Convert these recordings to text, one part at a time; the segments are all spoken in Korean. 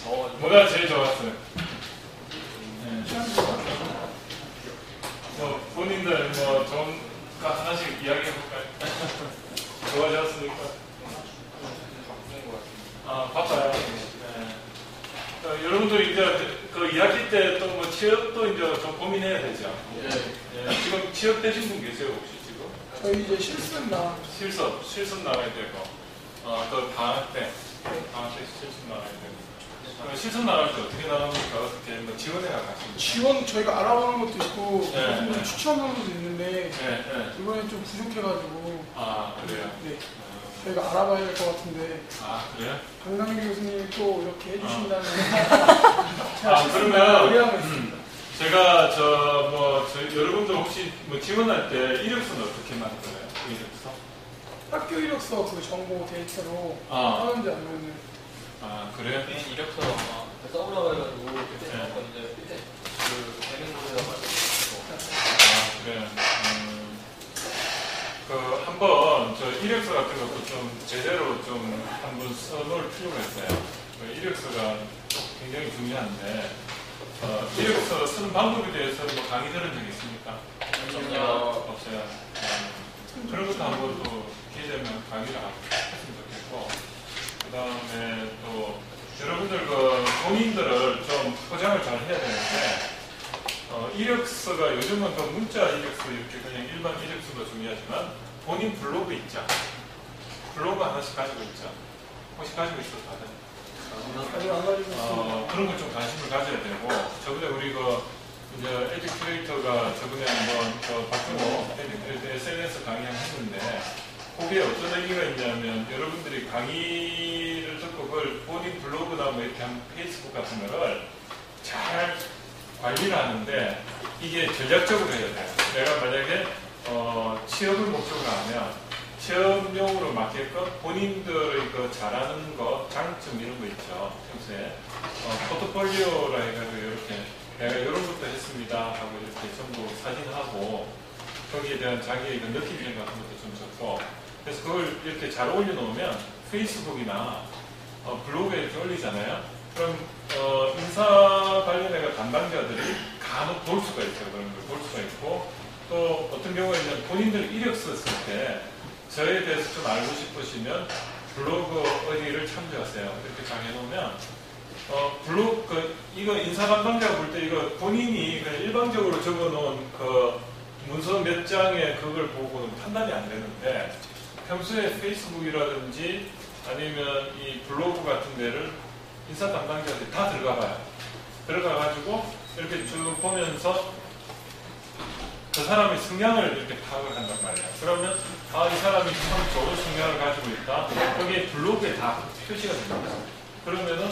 뭐가 제일 좋았어요? 네. 뭐 본인들 뭐 좀 하나씩 이야기해볼까요? 좋아졌으니까. 아, 바빠요. 네. 여러분들이 이제 그 2학기 때 또 뭐 취업도 이제 좀 고민해야 되죠. 네. 네. 지금 취업되신 분 계세요, 혹시 지금? 저희 이제 실습 나가야 되고, 또 방학 때 실습 나가야 되고. 실습 나갈 때 어떻게 나갑니까? 어떻게 뭐 지원해 가시죠? 지원 저희가 알아보는 것도 있고 네. 추천하는 것도 있는데 네. 이번에 좀 부족해가지고 그래요? 네. 저희가 알아봐야 될 것 같은데 그래요? 강상규 교수님이 또 이렇게 해주신다면 그러면 의뢰하고 있습니다. 제가 여러분들 혹시 뭐 지원할 때 이력서는 어떻게 만들어요? 이력서? 학교 이력서 그 정보 데이터로 하는지 아니면 그래요? 이력서 써보라고 해가지고 그때 이제 그 되는 곳에다가 그래요? 한번 이력서 같은 것도 좀 제대로 좀 한번 써놓을 필요가 있어요. 이력서가 굉장히 중요한데 이력서 쓰는 방법에 대해서 뭐 강의 들은 적 있습니까? 없어요. 그런 것도 한번 또 기회되면 강의를 했으면 좋겠고, 그 다음에 또 여러분들 본인들을 좀 포장을 잘 해야 되는데 이력서가 요즘은 문자 이력서 이렇게 그냥 일반 이력서도 중요하지만 본인 블로그 있죠. 블로그 하나씩 가지고 있죠. 혹시 가지고 있어 다들? 아직 안 가지고 있습니다. 그런 걸 좀 관심을 가져야 되고, 저번에 우리 이제 에듀큐레이터가 저번에 한번 박준호 에듀큐레이터 SNS 강의 했는데 거기에 어떤 얘기가 있냐면 여러분들이 강의를 듣고 그걸 본인 블로그나 뭐 이렇게 한 페이스북 같은 거를 잘 관리를 하는데 이게 전략적으로 해야 돼요. 내가 만약에 취업을 목적으로 하면 취업용으로 맞게끔 본인들의 잘하는 거, 장점 이런 거 있죠. 평소에 포트폴리오라 해가지고 이렇게 내가 이런 것도 했습니다 하고 이렇게 전부 사진하고 거기에 대한 자기의 느낌 같은 것도 좀 적고, 그래서 그걸 이렇게 잘 올려놓으면 페이스북이나 블로그에 이렇게 올리잖아요. 그럼 인사 관련해가 담당자들이 간혹 볼 수가 있어요. 그런 걸 볼 수가 있고, 또 어떤 경우에는 본인들 이력서 쓸 때 저에 대해서 좀 알고 싶으시면 블로그 어디를 참조하세요. 이렇게 잘 해놓으면 블로그 이거 인사 담당자가 볼 때 이거 본인이 그냥 일방적으로 적어놓은 문서 몇 장에 그걸 보고는 판단이 안 되는데 평소에 페이스북이라든지 아니면 이 블로그 같은 데를 인사 담당자들이 다 들어가봐요. 들어가가지고 이렇게 쭉 보면서 그 사람의 성향을 이렇게 파악을 한단 말이에요. 그러면 이 사람이 참 좋은 성향을 가지고 있다. 여기에 블로그에 다 표시가 됩니다. 그러면은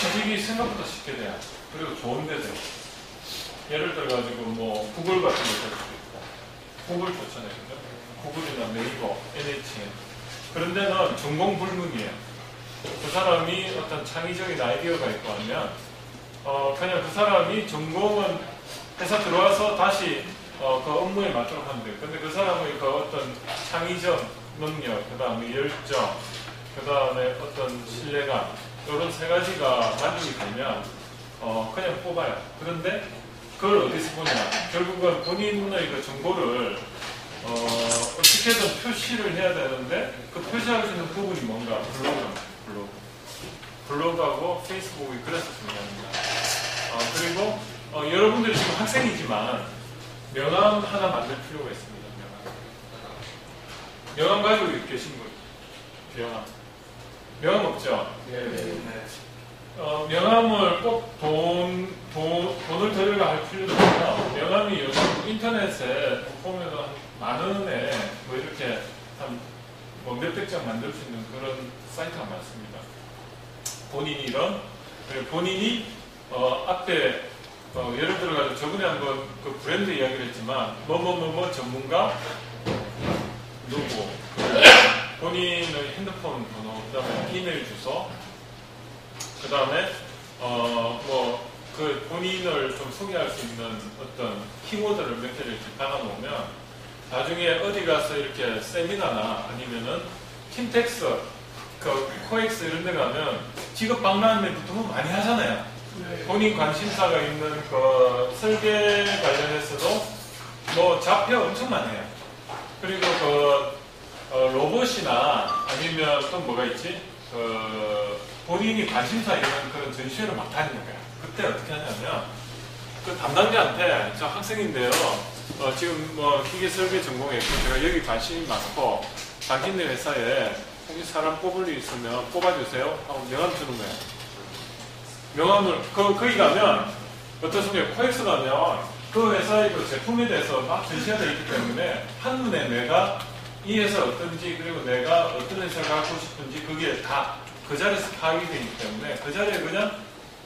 취직이 생각보다 쉽게 돼요. 그리고 좋은 데 돼요. 예를 들어가지고 뭐 구글 같은 거 쓸 수도 있고, 구글 좋잖아요. 구글이나 네이버, NHN 그런 데는 전공 불문이에요. 그 사람이 어떤 창의적인 아이디어가 있고 하면 그냥 그 사람이 전공은 회사 들어와서 다시 그 업무에 맞도록 하면 돼요. 근데 그 사람의 어떤 창의적 능력, 그 다음에 열정, 그 다음에 어떤 신뢰감 이런 세 가지가 만족이 되면 그냥 뽑아요. 그런데 그걸 어디서 보냐? 결국은 본인의 정보를 어떻게든 표시를 해야 되는데 그 표시할 수 있는 부분이 뭔가? 블로그하고 페이스북이 그래서 중요합니다. 그리고 여러분들이 지금 학생이지만 명함 하나 만들 필요가 있습니다. 명함 가지고 계신 분? 명함 없죠? 네. 명함을 꼭 돈을 들여가 할 필요도 없고요. 명함이 요즘 인터넷에 보면 만 원에 뭐 이렇게 한 몇백 장 만들 수 있는 그런 사이트가 많습니다. 본인이 앞에 예를 들어가지고 저번에 한번 그 브랜드 이야기를 했지만 뭐뭐뭐뭐 전문가 누구 본인의 핸드폰 번호, 그 다음에 이메일 주소, 그 다음에 그 본인을 좀 소개할 수 있는 어떤 키워드를 몇 개를 이렇게 박아놓으면 나중에 어디 가서 이렇게 세미나나 아니면은 킨텍스, 코엑스 이런 데 가면 직업 박람회 붙으면 많이 하잖아요. 네. 본인 관심사가 있는 그 설계 관련해서도 뭐 좌표 엄청 많이 해요. 그리고 로봇이나 아니면 또 뭐가 있지? 본인이 관심사 있는 그런 전시회를 막 다니는 거야. 그때 어떻게 하냐면 그 담당자한테 저 학생인데요. 지금 뭐 기계 설계 전공했고 제가 여기 관심이 많고 당신네 회사에 혹시 사람 뽑을 일 있으면 뽑아주세요 하고 명함 주는 거예요. 명함을 거기 가면 어떻습니까? 코엑스 가면 그 회사의 그 제품에 대해서 막 전시가 되어 있기 때문에 한눈에 내가 이 회사 어떤지 그리고 내가 어떤 회사를 갖고 싶은지 그게 다 그 자리에서 파악이 되기 때문에 그 자리에 그냥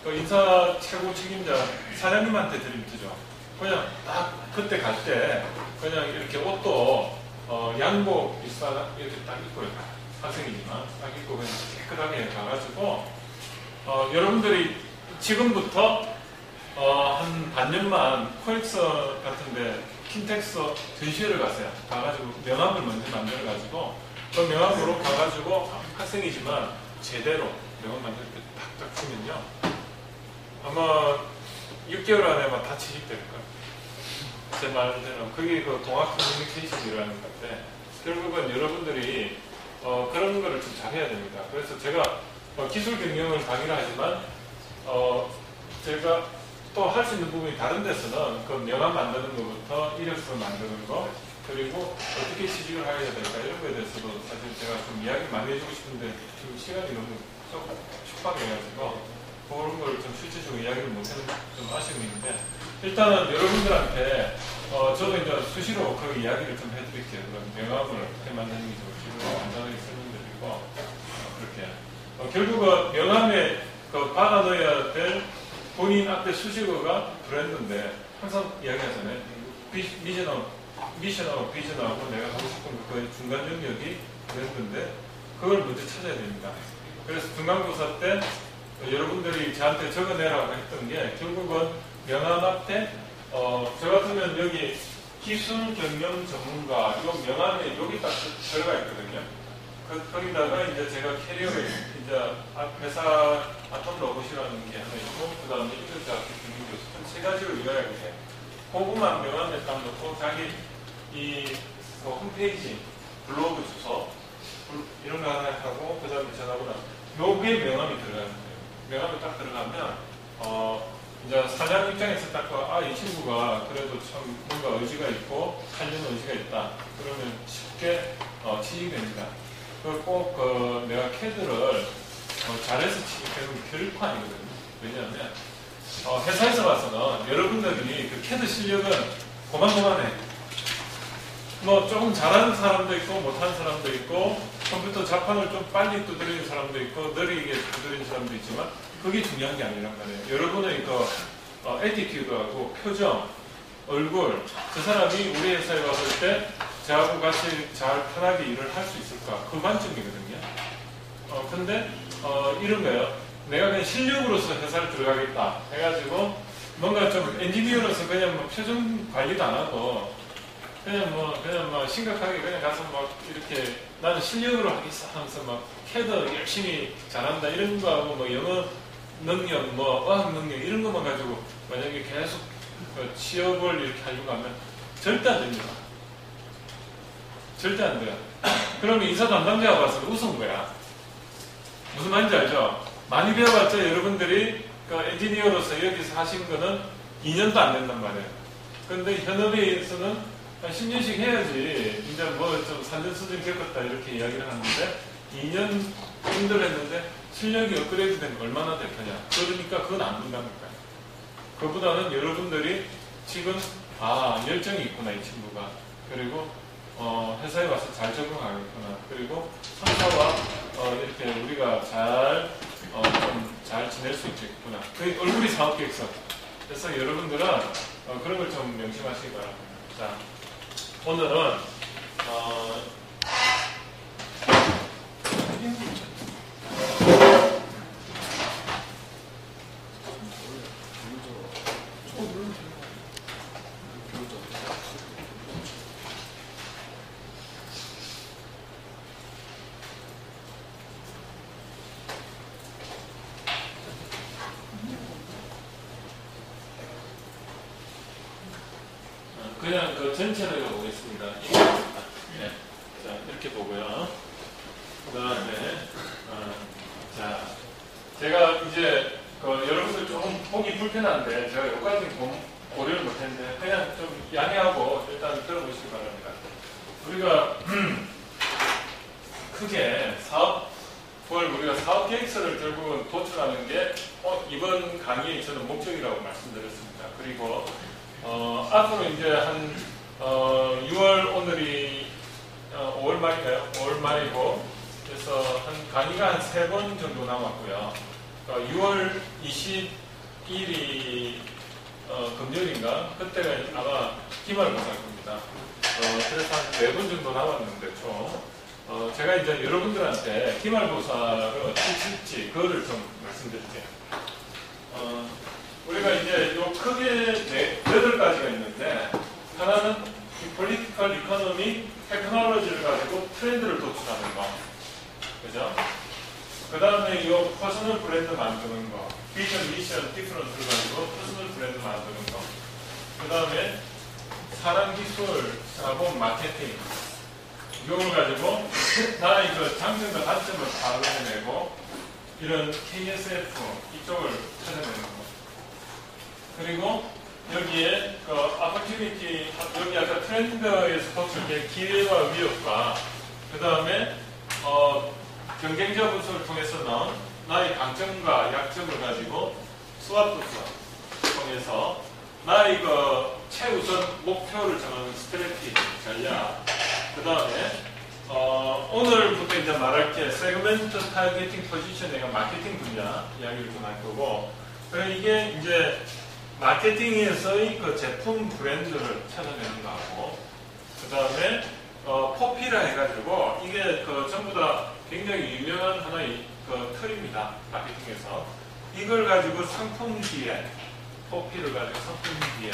그 인사 최고 책임자 사장님한테 드리면 되죠. 그냥 딱 그때 갈 때 그냥 이렇게 옷도 양복 일상 이렇게 딱 입고 학생이지만 딱 입고 그냥 깨끗하게 가가지고 여러분들이 지금부터 한 반년만 코엑스 같은데 킨텍스 전시회를 가세요. 가가지고 명함을 먼저 만들어가지고 그 명함으로 가가지고 학생이지만 제대로 명함 만들 때 탁탁 치면요 아마 6개월 안에만 다 취직될 거예요. 제 말대로 그게 그 동학 커뮤니케이션이라는 건데 결국은 여러분들이 그런 거를 좀 잘해야 됩니다. 그래서 제가 기술 경영을 강의를 하지만 제가 또 할 수 있는 부분이 다른 데서는 그 명함 만드는 것부터 이력서 만드는 거 그리고 어떻게 취직을 해야 될까 이런 거에 대해서도 사실 제가 좀 이야기 많이 해주고 싶은데 지금 시간이 너무 조금 촉박해가지고 그런 걸 좀 실질적으로 이야기를 못하는 좀 아쉬움이 있는데 일단은 여러분들한테 저도 이제 수시로 그 이야기를 좀 해드릴게요. 그런 명함을 어떻게 만드는 게 좋을지 간단하게 설명드리고 그렇게 결국은 명함에 박아 넣어야 될 본인 앞에 수식어가 브랜드인데 항상 이야기하잖아요. 미션하고 비전하고 내가 하고 싶은 그 중간 영역이 브랜드인데 그걸 먼저 찾아야 됩니다. 그래서 중간고사 때 여러분들이 저한테 적어내라고 했던 게 결국은 명함 앞에 저 같으면 여기 기술 경영 전문가 이거 명함에 여기 딱 들어가 있거든요. 거기다가 이제 제가 캐리어에 이제 회사 아톰 로봇이라는 게 하나 있고 그 다음에 인터대학교 경영교수 한 3가지를 이어야 돼. 그것만 명함에 딱 넣고 자기 이 홈페이지 블로그 주소 이런 거 하나 하고 그 다음에 전화번호 요게 명함이 들어가는 거예요. 명함이 딱 들어가면 이제 사장 입장에서 딱 이 친구가 그래도 참 뭔가 의지가 있고 하려는 의지가 있다. 그러면 쉽게 취직됩니다. 꼭 내가 캐드를 잘해서 취직되는 결코 아니거든요. 왜냐하면 회사에서 봐서는 여러분들이 그 캐드 실력은 고만고만해. 뭐 조금 잘하는 사람도 있고 못하는 사람도 있고 컴퓨터 자판을 좀 빨리 두드리는 사람도 있고 느리게 두드리는 사람도 있지만 그게 중요한 게 아니란 말이에요. 여러분의 애티튜드하고 표정, 얼굴 저 사람이 우리 회사에 왔을 때 저하고 같이 잘 편하게 일을 할 수 있을까 그 관점이거든요. 근데 이런 거예요. 내가 그냥 실력으로서 회사를 들어가겠다 해가지고 뭔가 좀 엔지니어로서 그냥 뭐 표정 관리도 안 하고 그냥 뭐 심각하게 그냥 가서 막 이렇게 나는 실력으로 하겠어 하면서 막 캐드 열심히 잘한다 이런 거 하고 뭐 영어 능력 뭐 어학 능력 이런 것만 가지고 만약에 계속 취업을 이렇게 하려고 하면 절대 안 됩니다. 절대 안 돼요. 그러면 인사 담당자가 와서 웃은 거야. 무슨 말인지 알죠? 많이 배워봤자 여러분들이 그 엔지니어로서 여기서 하신 거는 2년도 안 된단 말이에요. 근데 현업에서는 한 10년씩 해야지 이제 뭐 좀 산전수전 겪었다 이렇게 이야기를 하는데 2년 힘들었는데 실력이 업그레이드 되면 얼마나 될 거냐. 그러니까 그건 안 된다니까요. 그보다는 여러분들이 지금 열정이 있구나 이 친구가. 그리고 회사에 와서 잘 적응하겠구나. 그리고 상사와 이렇게 우리가 잘 지낼 수 있겠구나. 그 얼굴이 사업계획서. 그래서 여러분들은 그런 걸 좀 명심하시기 바랍니다. 자, 오늘은 그냥 그 전체를 보겠습니다. 네. 자, 이렇게 보고요. 그 다음에, 자, 제가 이제, 여러분들 조금 보기 불편한데, 제가 여기까지 고려를 못했는데, 그냥 좀 양해하고 일단 들어보시기 바랍니다. 우리가, 크게 우리가 사업 계획서를 결국은 도출하는 게, 이번 강의의 저는 목적이라고 말씀드렸습니다. 그리고, 앞으로 이제 한 6월 오늘이 5월 말인가요? 5월 말이고 그래서 한 강의가 한 3번 정도 남았고요. 6월 20일이 금요일인가? 그때가 아마 기말고사일 겁니다. 그래서 한 4번 정도 남았는데 총 제가 이제 여러분들한테 기말고사를 어떻게 칠지 그거를 좀 말씀드릴게요. 우리가 이제 요 크게 8가지가 있는데 하나는 political economy, 테크놀로지를 가지고 트렌드를 도출하는 거. 그죠? 그 다음에 이 퍼스널 브랜드 만드는 거. 비전, 미션, 디퍼런트를 가지고 퍼스널 브랜드 만드는 거. 그 다음에 사람 기술, 자본, 마케팅. 이걸 가지고 나의 그 장점과 단점을 파악해내고 이런 KSF 이쪽을 찾아내는 거. 그리고 여기에 그 opportunity, 여기 아까 트렌드에서 도출된 기회와 위협과 그 다음에 경쟁자 분석을 통해서 나온 나의 강점과 약점을 가지고 스왑 분석 통해서 나의 그 최우선 목표를 정하는 스트래티지, 전략. 그 다음에 오늘부터 이제 말할 게 세그멘트 타겟팅 포지션, 내가 마케팅 분야 이야기를 좀 할 거고, 그리고 이게 이제 마케팅에서의 그 제품 브랜드를 찾아내는 거하고, 그 다음에 포피라 해가지고 이게 그 전부 다 굉장히 유명한 하나의 그 틀입니다. 마케팅에서 이걸 가지고 상품 뒤에 포피를 가지고 상품 뒤에,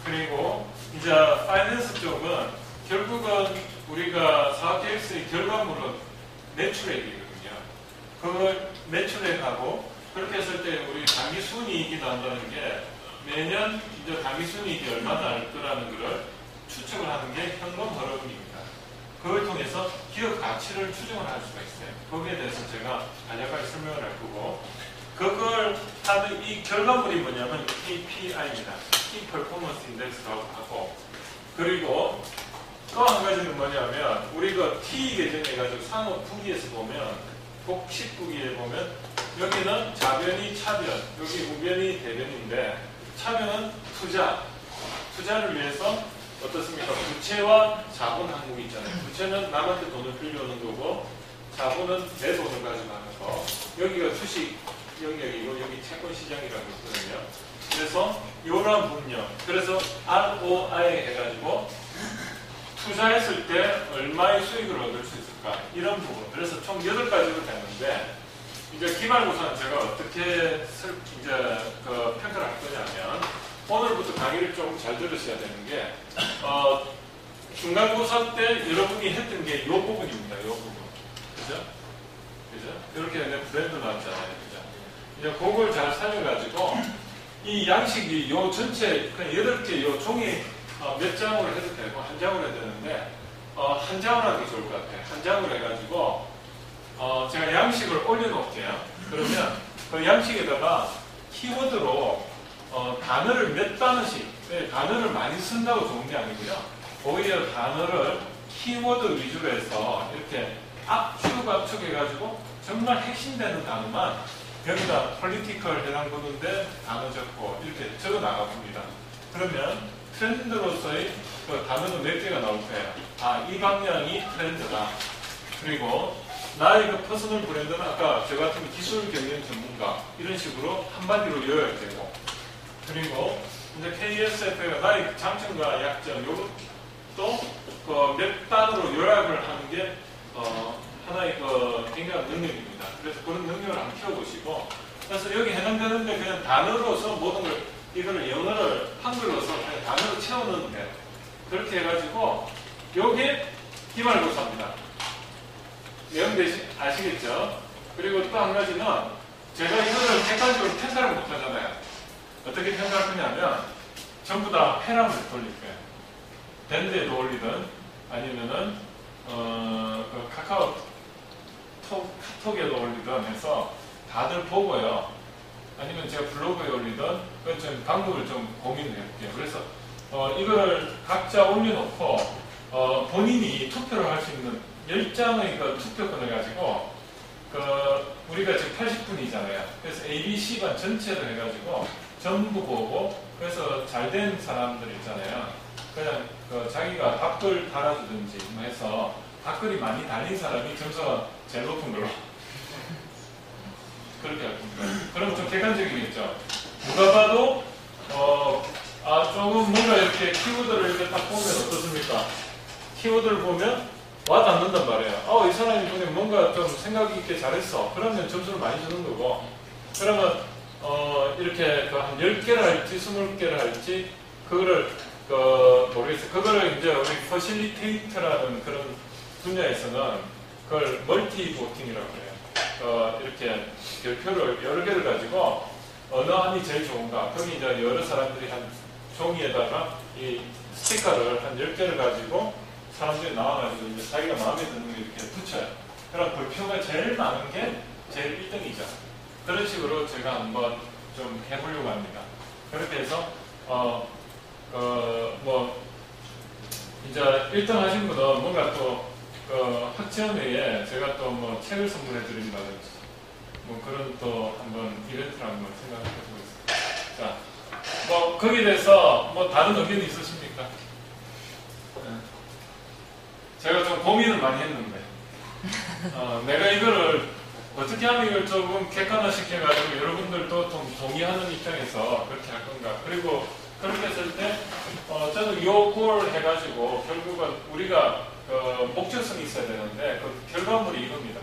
그리고 이제 파이낸스 쪽은 결국은 우리가 사업계획서의 결과물은 매출액이거든요. 그걸 매출액하고 그렇게 했을 때 우리 당기순이익이 나온다는 게 매년 이제 당기순이익이 얼마나 날 거라는 것을 추측을 하는 게 현금 흐름입니다. 그걸 통해서 기업 가치를 추정을 할 수가 있어요. 거기에 대해서 제가 간략하게 설명을 할 거고, 그걸 하는 이 결과물이 뭐냐면 KPI입니다. Key Performance Index라고 하고, 그리고 또 한 가지는 뭐냐면 우리 그 T 계정해가지고 산업 부기에서 보면 복식부기에 보면 여기는 자변이 차변, 여기 우변이 대변인데 차변은 투자를 위해서 어떻습니까? 부채와 자본 항목이 있잖아요. 부채는 남한테 돈을 빌려오는 거고 자본은 내 돈을 가지고 하는 거. 여기가 주식 영역이고 여기 채권 시장이라고 있거든요. 그래서 이런 분명, 그래서 ROI 해가지고 투자했을 때 얼마의 수익을 얻을 수 있을까, 이런 부분. 그래서 총 8가지로 됐는데 이제 기말고사는 제가 어떻게 이제 그 평가를 할 거냐면, 오늘부터 강의를 좀 잘 들으셔야 되는 게 중간고사 때 여러분이 했던 게 이 부분입니다. 이 부분. 그죠? 이렇게 브랜드 나왔잖아요. 그죠? 이제 그걸 잘 살려가지고 이 양식이 요 전체 그냥 8개 요 종이 몇 장으로 해도 되고 한 장으로 해도 되는데 한 장으로 하는 게 좋을 것 같아요. 한 장으로 해가지고 제가 양식을 올려놓을게요. 그러면 그 양식에다가 키워드로 단어를 몇 단어씩, 단어를 많이 쓴다고 좋은 게 아니고요. 오히려 단어를 키워드 위주로 해서 이렇게 압축 해가지고 정말 핵심되는 단어만 여기다 폴리티컬 해당 부분인데 단어 적고 이렇게 적어 나가봅니다. 그러면 트렌드로서의 그 단어는 몇 개가 나올 거예요. 이 방향이 트렌드다. 그리고 나의 그 퍼스널 브랜드는 아까 저 같은 기술 경영 전문가 이런 식으로 한마디로 이어야 되고, 그리고 이제 KSF가 나의 장점과 약점 요것도 몇 단어로 요약을 하는 게 하나의 굉장한 능력입니다. 그래서 그런 능력을 한번 키워보시고, 그래서 여기 해당되는데 그냥 단어로서 모든 걸 이거를 영어를 한글로서 그냥 단어로 채워넣으면 돼요. 그렇게 해가지고 요게 기말고사입니다. 내용 대신 아시겠죠? 그리고 또 한 가지는 제가 이거를 객관적으로 평가를 못 하잖아요. 어떻게 평가할 거냐면 전부 다 페라를 돌릴 거예요. 밴드에도 올리든 아니면은 그 카톡에도 올리든 해서 다들 보고요. 아니면 제가 블로그에 올리든 그건 좀 방법을 좀 고민을 해볼게요. 그래서 이거를 각자 올려놓고 본인이 투표를 할 수 있는 10장의 그 투표권을 가지고 우리가 지금 80분이잖아요. 그래서 A, B, C반 전체를 해가지고 전부 보고 그래서 잘된 사람들 있잖아요. 그냥 자기가 댓글 달아주든지 뭐 해서 댓글이 많이 달린 사람이 점수가 제일 높은 걸로 그렇게 할 겁니다. 그럼 좀 객관적이겠죠. 누가 봐도 조금 뭔가 이렇게 키워드를 이렇게 딱 보면 어떻습니까? 키워드를 보면 와닿는단 말이에요. 이 사람이 보면 뭔가 좀 생각 있게 잘했어. 그러면 점수를 많이 주는 거고. 그러면 이렇게 한 10개를 할지 20개를 할지 그거를 모르겠어요. 그거를 이제 우리 퍼실리테이터라는 그런 분야에서는 그걸 멀티 보팅이라고 해요. 이렇게 별표를 여러 개를 가지고 어느 한이 제일 좋은가. 거기 이제 여러 사람들이 한 종이에다가 이 스티커를 한 10개를 가지고 사람들이 나와가지고 이제 자기가 마음에 드는 거 이렇게 붙여요. 그럼 별표가 제일 많은 게 제일 1등이죠. 그런 식으로 제가 한번 좀 해보려고 합니다. 그렇게 해서 이제 1등 하신 분은 뭔가 또 학점회에 제가 또 뭐 책을 선물해 드린다든지 뭐 그런 또 한번 이벤트를 한번 생각해 보겠습니다. 자, 거기에 대해서 뭐 다른 의견이 있으십니까? 제가 좀 고민을 많이 했는데 내가 이거를 어떻게 하면 이걸 조금 객관화시켜가지고 여러분들도 좀 동의하는 입장에서 그렇게 할 건가. 그리고 그렇게 했을 때 저는 요걸 해가지고 결국은 우리가 목적성이 있어야 되는데 그 결과물이 이겁니다.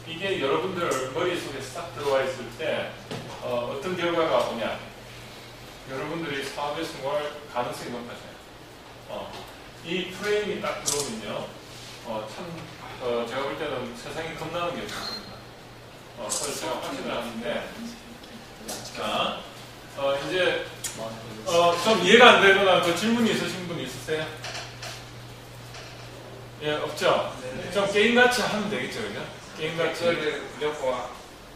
이게 여러분들 머릿속에 싹 들어와 있을 때 어떤 결과가 오냐. 여러분들이 사업에 성공할 가능성이 높아져요. 이 프레임이 딱 들어오면요. 제가 볼 때는 세상이 겁나는 게 없습니다. 그래서 제가 확신을 하는데 자, 이제 좀 이해가 안 되거나 그 질문이 있으신 분 있으세요? 예, 없죠? 네. 좀 게임같이 하면 되겠죠, 그죠? 게임같이. 무조건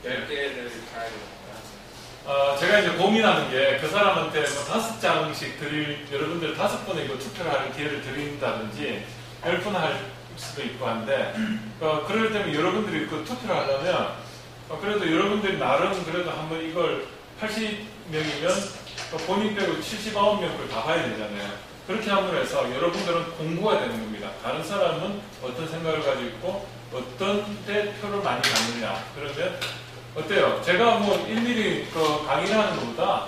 10개를 가야 되는 제가 이제 고민하는 게 그 사람한테 뭐 5장씩 여러분들 5번의 그 투표를 할 기회를 드린다든지 10번 할 수도 있고 한데, 그럴 때면 여러분들이 그 투표를 하려면, 그래도 여러분들이 나름 그래도 한번 이걸 80명이면 본인 빼고 79명 걸 다 봐야 되잖아요. 그렇게 함으로 해서 여러분들은 공부가 되는 겁니다. 다른 사람은 어떤 생각을 가지고 있고 어떤 데 표를 많이 받느냐. 그러면 어때요? 제가 뭐 일일이 강의를 하는 것보다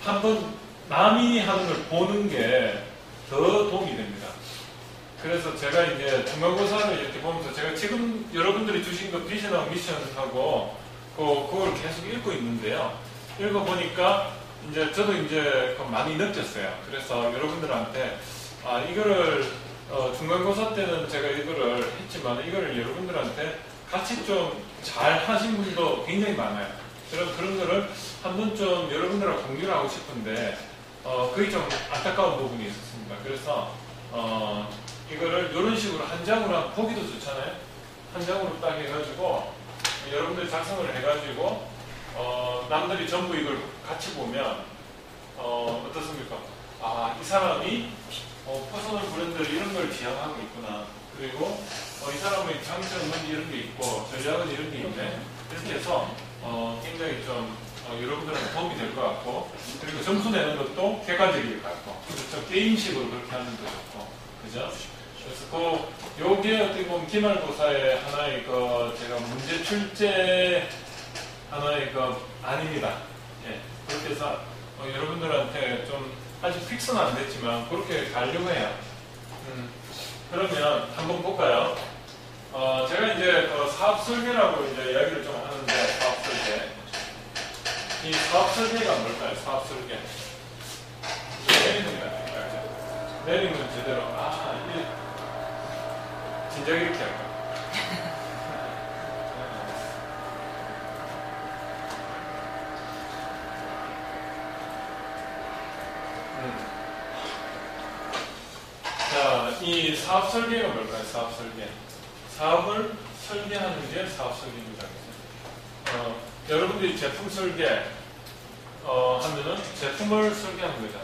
한번 남이 하는 걸 보는 게 더 도움이 됩니다. 그래서 제가 이제 중간고사를 이렇게 보면서 제가 지금 여러분들이 주신 그 비전하고 미션하고 그걸 계속 읽고 있는데요. 읽어보니까 이제 저도 이제 많이 느꼈어요. 그래서 여러분들한테 이거를 중간고사 때는 제가 이거를 했지만 이거를 여러분들한테 같이 좀 잘 하신 분도 굉장히 많아요. 그런 거를 한번 좀 여러분들하고 공유를 하고 싶은데 그게 좀 안타까운 부분이 있었습니다. 그래서 이거를 이런 식으로 한 장으로 보기도 좋잖아요. 한 장으로 딱 해가지고 여러분들이 작성을 해가지고 남들이 전부 이걸 같이 보면 어떻습니까? 이 사람이 퍼스널 브랜드를 이런 걸 지향하고 있구나. 그리고 이 사람의 장점은 이런 게 있고 전략은 이런 게 있네. 이렇게 해서 굉장히 좀 여러분들한테 도움이 될 것 같고, 그리고 점수 내는 것도 객관적일 것 같고, 좀 게임식으로 그렇게 하는 게 좋고, 그죠? 그래서 요게 어떻게 보면 기말고사의 하나의 제가 문제 출제 하나의 아닙니다. 예. 그렇게 해서 여러분들한테 좀 아직 픽스는 안 됐지만 그렇게 가려고 해요. 그러면 한번 볼까요? 제가 이제 사업 설계라고 이제 이야기를 좀 하는데, 사업 설계. 이 사업 설계가 뭘까요? 사업 설계. 내리는 거야. 내리면 제대로, 진작 이렇게 할까? 자, 이 사업 설계가 뭘까요? 사업 설계. 사업을 설계하는 게 사업 설계입니다. 여러분들이 제품 설계 하면은 제품을 설계하는 거죠.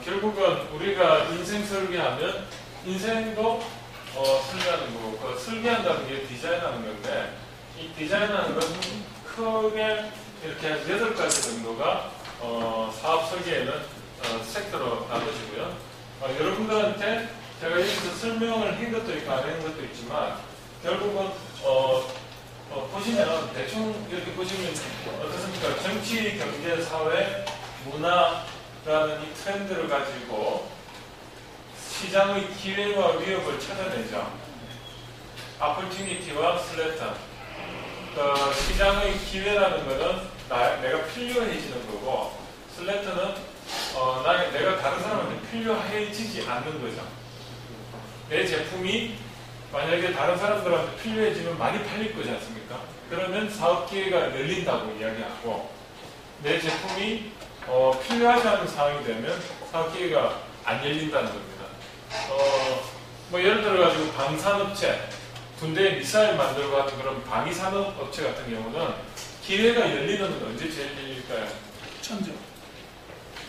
결국은 우리가 인생 설계하면 인생도 설계하는 거고, 그 설계한다는 게 디자인하는 건데, 이 디자인하는 건 크게 이렇게 한 8가지 정도가 사업 설계에는 섹터로 나눠지고요. 여러분들한테 제가 여기서 설명을 한 것도 있고 안 한 것도 있지만, 결국은 보시면 대충 이렇게 보시면 어떻습니까? 정치, 경제, 사회, 문화라는 이 트렌드를 가지고 시장의 기회와 위협을 찾아내죠. opportunity와 threat. 시장의 기회라는 것은 내가 필요해지는 거고, threat는 내가 다른 사람한테 필요해지지 않는 거죠. 내 제품이 만약에 다른 사람들한테 필요해지면 많이 팔릴 거지 않습니까? 그러면 사업 기회가 열린다고 이야기하고, 내 제품이 필요하지 않은 상황이 되면 사업 기회가 안 열린다는 겁니다. 뭐 예를 들어가지고 방산업체, 군대에 미사일 만들고 하는 그런 방위산업업체 같은 경우는 기회가 열리는 건 언제 제일 열릴까요? 전쟁.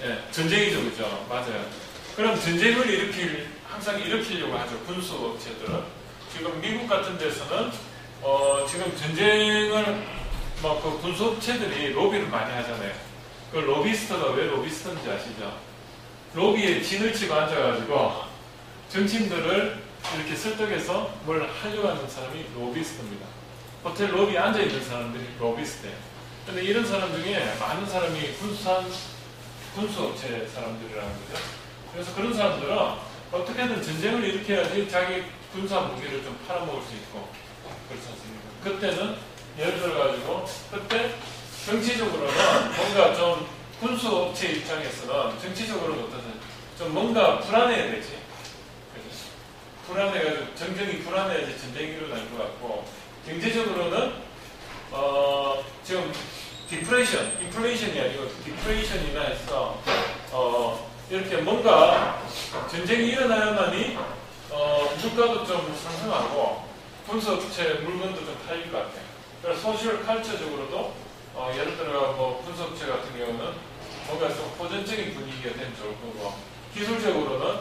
네, 전쟁이죠, 그죠? 맞아요. 그럼 전쟁을 항상 일으키려고 하죠, 군수업체들은. 지금 미국 같은 데서는 지금 전쟁을 그 군수업체들이 로비를 많이 하잖아요. 그 로비스트가 왜 로비스트인지 아시죠? 로비에 진을 치고 앉아가지고 정치인들을 이렇게 설득해서 뭘 하려고 하는 사람이 로비스트입니다. 호텔 로비에 앉아있는 사람들이 로비스트예요. 근데 이런 사람 중에 많은 사람이 군수업체 사람들이라는 거죠. 그래서 그런 사람들은 어떻게든 전쟁을 일으켜야지 자기 군사 무기를 좀 팔아먹을 수 있고, 그렇지 않습니까? 그때는 예를 들어가지고 그때 정치적으로는 뭔가 좀 군수업체 입장에서는 정치적으로는 어떠세요? 좀 뭔가 불안해야 되지. 그렇지? 불안해가지고 정전이 불안해야지 전쟁이 일어날 것 같고, 경제적으로는 지금 디프레이션, 인플레이션이 아니고 디프레이션이나 해서 이렇게 뭔가 전쟁이 일어나야만이 물가도 좀 상승하고 군수업체 물건도 좀 팔릴 것 같아요. 그래서 소셜 칼처적으로도 예를 들어 뭐 군수업체 같은 경우는 뭔가 좀 호전적인 분위기가 되면 좋을 거고, 기술적으로는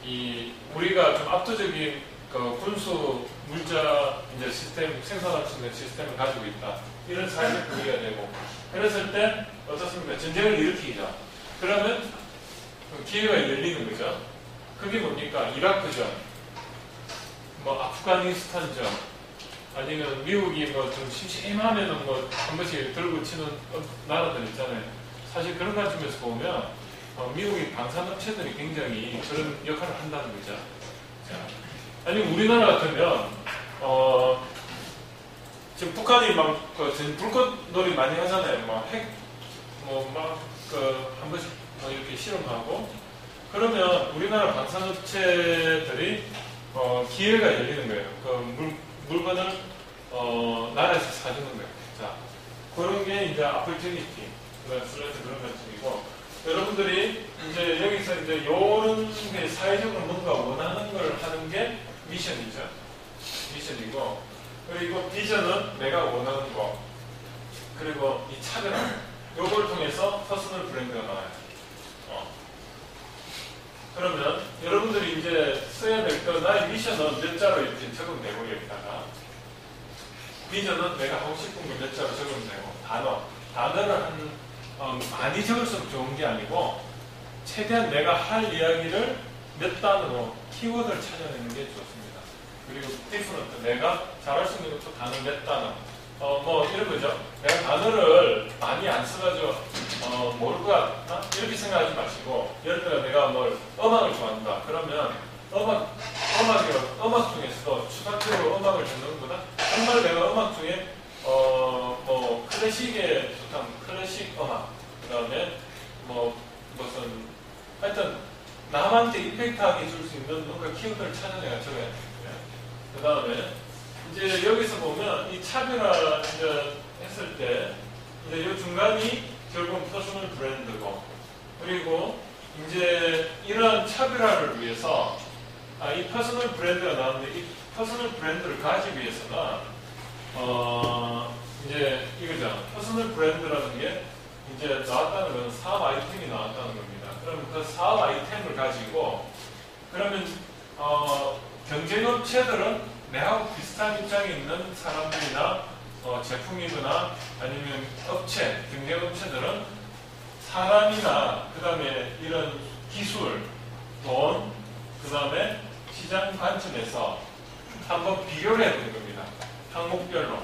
이 우리가 좀 압도적인 그 군수 물자 이제 시스템, 생산할 수 있는 시스템을 가지고 있다, 이런 사회적 분위기가 되고, 그랬을 때 어떻습니까? 전쟁을 일으키죠. 그러면 기회가 열리는 거죠. 그게 뭡니까? 이라크전, 뭐 아프가니스탄전, 아니면 미국이 뭐 좀 심심하면은 뭐 한 번씩 들고 치는 나라들 있잖아요. 사실 그런 관점에서 보면 미국이 방산업체들이 굉장히 그런 역할을 한다는 거죠. 자, 아니 우리나라 같으면 지금 북한이 막 불꽃놀이 많이 하잖아요. 막 핵 한 번씩 이렇게 실험하고, 그러면 우리나라 방산업체들이 기회가 열리는 거예요. 그 물건을 나라에서 사주는 거예요. 자, 그런 게 이제 opportunity, 그런 것들이고, 여러분들이 이제 여기서 이제 이런 게 사회적으로 뭔가 원하는 걸 하는 게 미션이죠. 미션이고, 그리고 비전은 내가 원하는 거, 그리고 이 차별화, 요걸 통해서 퍼스널 브랜드가 나와요. 그러면 여러분들이 이제 써야 될 거, 나의 미션은 몇 자로 이렇게 적으면 여기다가, 비전은 내가 하고 싶은 거 몇 자로 적으면 되고, 단어를 많이 적을수록 좋은 게 아니고, 최대한 내가 할 이야기를 몇 단어로 키워드를 찾아내는 게 좋습니다. 그리고 디프런트, 내가 잘할 수 있는 것도 단어 몇 단어, 뭐 이런 거죠. 내가 단어를 많이 안 써가지고 모를 것 같다, 이렇게 생각하지 마시고, 예를 들어 내가 음악을 좋아한다 그러면 음악 중에서도 추가적으로 음악을 듣는 것보다 정말 내가 음악 중에 뭐 클래식에 좋다면 클래식 음악, 그 다음에 무슨 하여튼 남한테 임팩트하게 줄 수 있는 뭔가 키워드를 찾아내가 적어야 돼요. 그 다음에 이제 여기서 보면 이 차별화 이제 했을 때 이제 이 중간이 결국 퍼스널 브랜드고, 그리고 이제 이런 차별화를 위해서 이 퍼스널 브랜드가 나왔는데 이 퍼스널 브랜드를 가지기 위해서는 이제 이거죠. 퍼스널 브랜드라는 게 이제 나왔다는 건 사업 아이템이 나왔다는 겁니다. 그러면 그 사업 아이템을 가지고 그러면 경쟁업체들은 내하고 비슷한 입장에 있는 사람들이나 제품이거나 아니면 업체, 경쟁업체들은 사람이나 그 다음에 이런 기술, 돈, 그 다음에 시장 관점에서 한번 비교를 해야 되는 겁니다. 항목별로.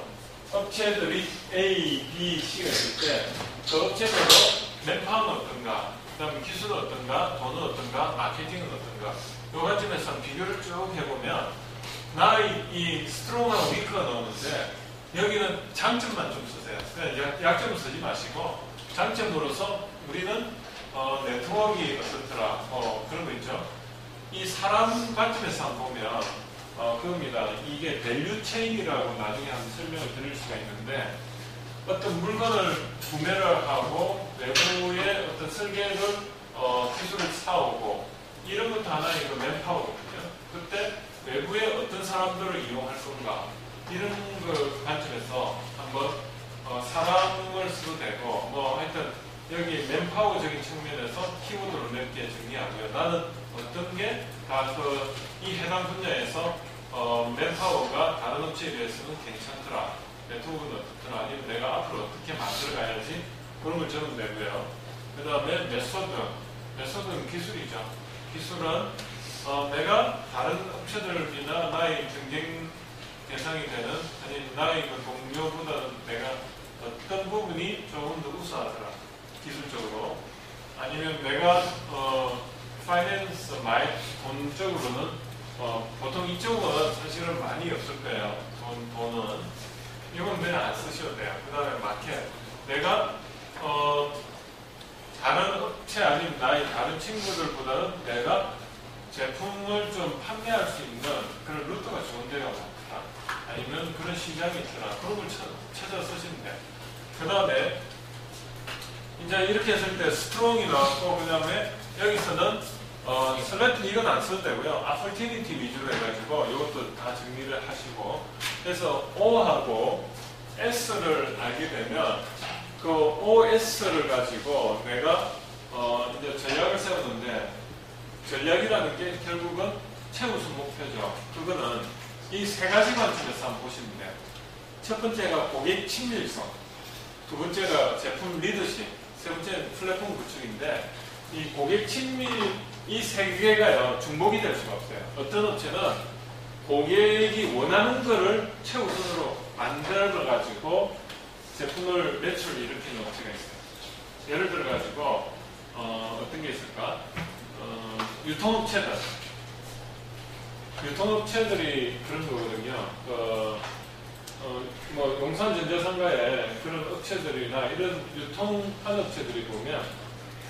업체들이 A, B, C가 있을 때 그 업체별로 맨파워는 어떤가, 그 다음에 기술은 어떤가, 돈은 어떤가, 마케팅은 어떤가 이 관점에서 비교를 쭉 해보면 나의 이 스트롱하고 위크가 나오는데 여기는 장점만 좀 쓰세요. 그냥 약점을 쓰지 마시고 장점으로서 우리는 네트워크가 어떻더라 그런 거 있죠. 이 사람 관점에서 한번 보면 그겁니다. 이게 밸류 체인이라고 나중에 한번 설명을 드릴 수가 있는데 어떤 물건을 구매를 하고 외부의 어떤 설계를 기술을 사오고 이런 것도 하나의 그 맨파워거든요. 그때 외부의 어떤 사람들을 이용할 건가 이런 그 관점에서 한번 사람을 써도 되고 뭐 하여튼 여기 맨파워적인 측면에서 키워드를 몇 개 정리하고요. 나는 어떤 게 다 이 해당 분야에서 맨파워가 다른 업체에 비해서는 괜찮더라. 네트워크는 어떻더라. 아니면 내가 앞으로 어떻게 만들어가야지 그런 걸 적으면 되고요. 그 다음에 메소드는 기술이죠. 기술은 내가 다른 업체들이나 나의 경쟁 대상이 되는 아니면 나의 그 동료보다는 내가 어떤 부분이 조금 더 우수하더라. 기술적으로. 아니면 내가 파이낸스, 돈 쪽으로는 보통 이쪽은 사실은 많이 없을 거예요. 돈은. 이건 그냥 안 쓰셔도 돼요. 그 다음에 마켓. 내가 다른 업체 아니면 나의 다른 친구들보다는 내가 제품을 좀 판매할 수 있는 그런 루트가 좋은 데가 많다. 아니면 그런 시장이 있더라. 그런 걸 찾아 쓰시면 돼요. 그 다음에 이제 이렇게 했을 때 스트롱이 나왔고 그 다음에 여기서는 슬래트 이건 안 써도 되고요. opportunity 위주로 해가지고 이것도 다 정리를 하시고 그래서 O하고 S를 알게 되면 그 OS를 가지고 내가 이제 전략을 세우는데 전략이라는 게 결국은 최우선 목표죠. 그거는 이 세 가지 관점에서 한번 보시면 돼요. 첫 번째가 고객 친밀성, 두 번째가 제품 리더십, 세 번째는 플랫폼 구축인데 이 고객 친밀 이 세 개가요 중복이 될 수가 없어요. 어떤 업체는 고객이 원하는 거를 최우선으로 만들어 가지고 제품을 매출을 일으키는 업체가 있어요. 예를 들어 가지고 어떤 게 있을까? 유통업체들이 그런 거거든요. 뭐 용산전자상가에 그런 업체들이나 이런 유통한 업체들이 보면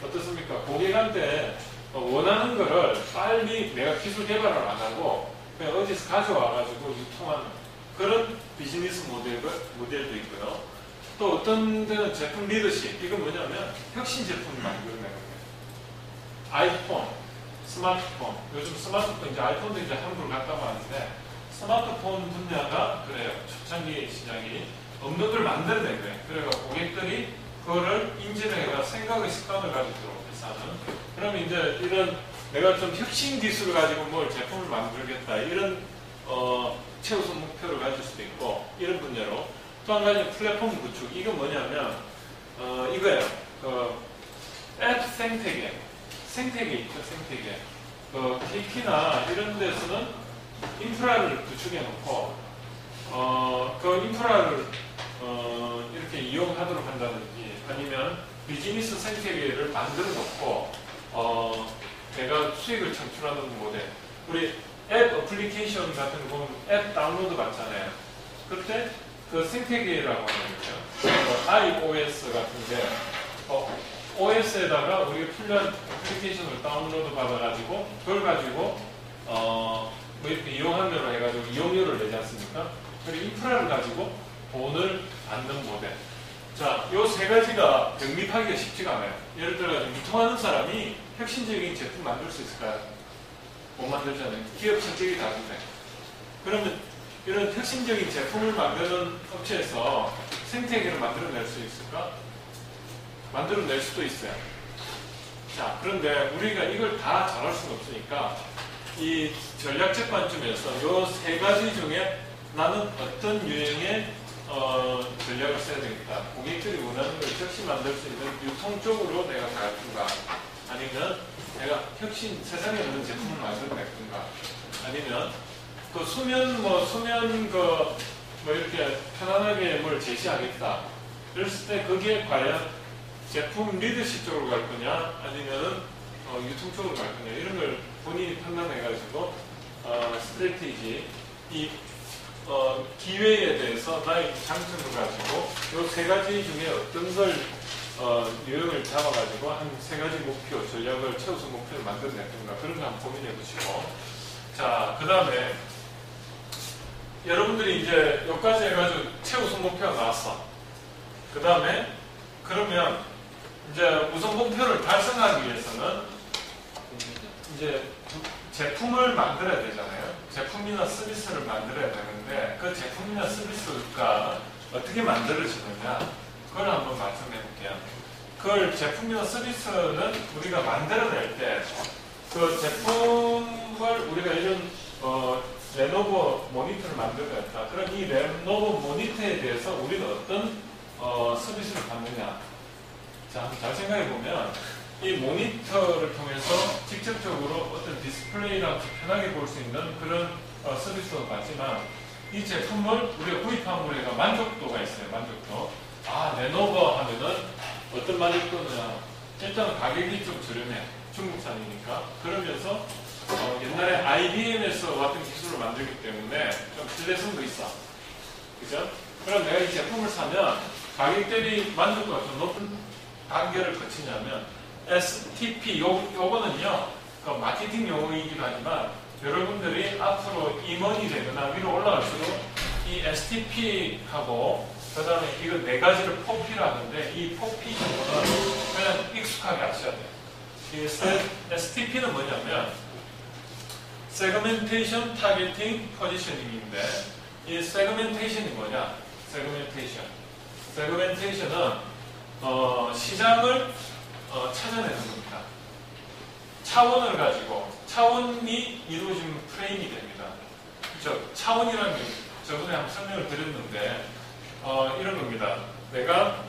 어떻습니까? 고객한테 원하는 거를 빨리 내가 기술 개발을 안 하고 그냥 어디서 가져와가지고 유통하는 그런 비즈니스 모델도 있고요. 또 어떤 데는 제품 리더십, 이건 뭐냐면 혁신 제품을 만드는 거예요. 아이폰, 스마트폰, 요즘 스마트폰, 이제 아이폰도 이제 한국을 갔다고 하는데 스마트폰 분야가 그래요. 초창기 시장이 없는 걸 만들어낸 거예요. 그래서 고객들이 그거를 인지를 해가 생각의 습관을 가지도록 해서 하는. 그러면 이제 이런 내가 좀 혁신 기술을 가지고 뭘 제품을 만들겠다 이런 최우선 목표를 가질 수도 있고 이런 분야로 또 한 가지 플랫폼 구축. 이건 뭐냐면 이거예요. 앱 생태계 있죠. 생태계. KT나 이런 데서는 인프라를 구축해 놓고 그 인프라를 이렇게 이용하도록 한다든지 아니면 비즈니스 생태계를 만들어 놓고 내가 수익을 창출하는 모델. 우리 앱 어플리케이션 같은 거 보면 앱 다운로드 받잖아요. 그때 그 생태계라고 하는 거죠. iOS 같은 게 OS에다가 우리가 필요한 어플리케이션을 다운로드 받아가지고 그걸 가지고 뭐 이렇게 이용하면로 해가지고 이용료를 내지 않습니까? 그리고 인프라를 가지고 돈을 받는 모델. 자, 요 세 가지가 병립하기가 쉽지가 않아요. 예를 들어 유통하는 사람이 혁신적인 제품 만들 수 있을까요? 못 만들잖아요. 기업 성격이 다른데. 그러면 이런 혁신적인 제품을 만드는 업체에서 생태계를 만들어낼 수 있을까? 만들어낼 수도 있어요. 자, 그런데 우리가 이걸 다 잘할 수는 없으니까 이 전략적 관점에서 요 세 가지 중에 나는 어떤 유형의 전략을 써야 되겠다. 고객들이 원하는 걸 즉시 만들 수 있는 유통 쪽으로 내가 나갈까? 아니면 내가 세상에 없는 제품을 만들어낼까? 아니면 그 수면 이렇게 편안하게 뭘 제시하겠다. 그랬을 때 거기에 과연 제품 리더십 쪽으로 갈 거냐, 아니면은 유통 쪽으로 갈 거냐, 이런 걸 본인이 판단해가지고 스트래티지, 이 기회에 대해서 나의 장점을 가지고 이 세 가지 중에 어떤 걸 유형을 잡아가지고 한 세 가지 목표, 전략을 최우선 목표를 만들어낼 건가, 그런 거 한번 고민해 보시고. 자, 그 다음에 여러분들이 이제 여기까지 해가지고 최우선 목표가 나왔어. 그 다음에 그러면 이제 우선 목표를 달성하기 위해서는 이제 제품을 만들어야 되잖아요. 제품이나 서비스를 만들어야 되는데 그 제품이나 서비스가 어떻게 만들어지느냐, 그걸 한번 말씀해 볼게요. 그걸 제품이나 서비스는 우리가 만들어낼 때 그 제품을 우리가 이런 레노버 모니터를 만들어냈다. 그럼 이 레노버 모니터에 대해서 우리는 어떤 서비스를 받느냐. 자, 한번 잘 생각해 보면 이 모니터를 통해서 직접적으로 어떤 디스플레이랑 편하게 볼 수 있는 그런 서비스도 받지만 이 제품을 우리가 구입한 우리가 만족도가 있어요. 만족도. 아, 레노버 하면은 어떤 만족도냐. 일단 가격이 좀 저렴해. 중국산이니까. 그러면서 옛날에 IBM에서 왔던 기술을 만들기 때문에 좀 신뢰성도 있어. 그죠? 그럼 내가 이 제품을 사면 가격 대비 만족도가 좀 높은 단계를 거치냐면 STP, 요거는요, 그 마케팅 용어이기도 하지만 여러분들이 앞으로 임원이 되거나 위로 올라갈수록 이 STP하고 그 다음에 이거 네 가지를 포피를 하는데 이 포피 정도는 그냥 익숙하게 아셔야 돼요. 이 STP는 뭐냐면 세그멘테이션, 타겟팅, 포지셔닝인데 이 세그멘테이션이 뭐냐? 세그멘테이션은 시장을 찾아내는 겁니다. 차원을 가지고 차원이 이루어진 프레임이 됩니다. 그렇죠? 차원이라는 게 저번에 한번 설명을 드렸는데 이런 겁니다. 내가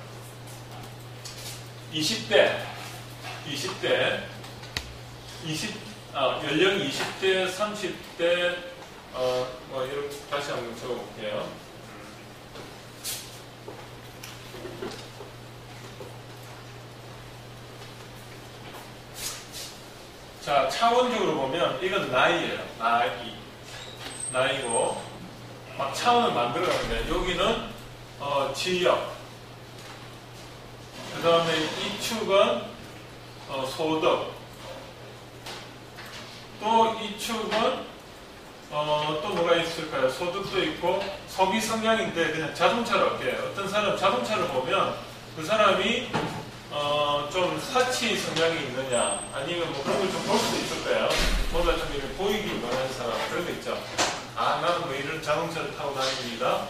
20, 연령 20대, 30대, 이렇게 다시 한번 적어볼게요. 자, 차원적으로 보면 이건 나이예요. 나이고 막 차원을 만들어가는데 여기는 지역, 그 다음에 이 축은 소득, 또 이 축은 또 뭐가 있을까요? 소득도 있고 소비 성향인데 그냥 자동차로 할게요. 어떤 사람 자동차를 보면 그 사람이 좀 사치 성향이 있느냐, 아니면 뭐 그런 걸 좀 볼 수도 있을 거예요. 뭔가 좀 이렇게 보이기 원하는 사람, 그런 거 있죠. 아, 나는 뭐 이런 자동차를 타고 다닙니다.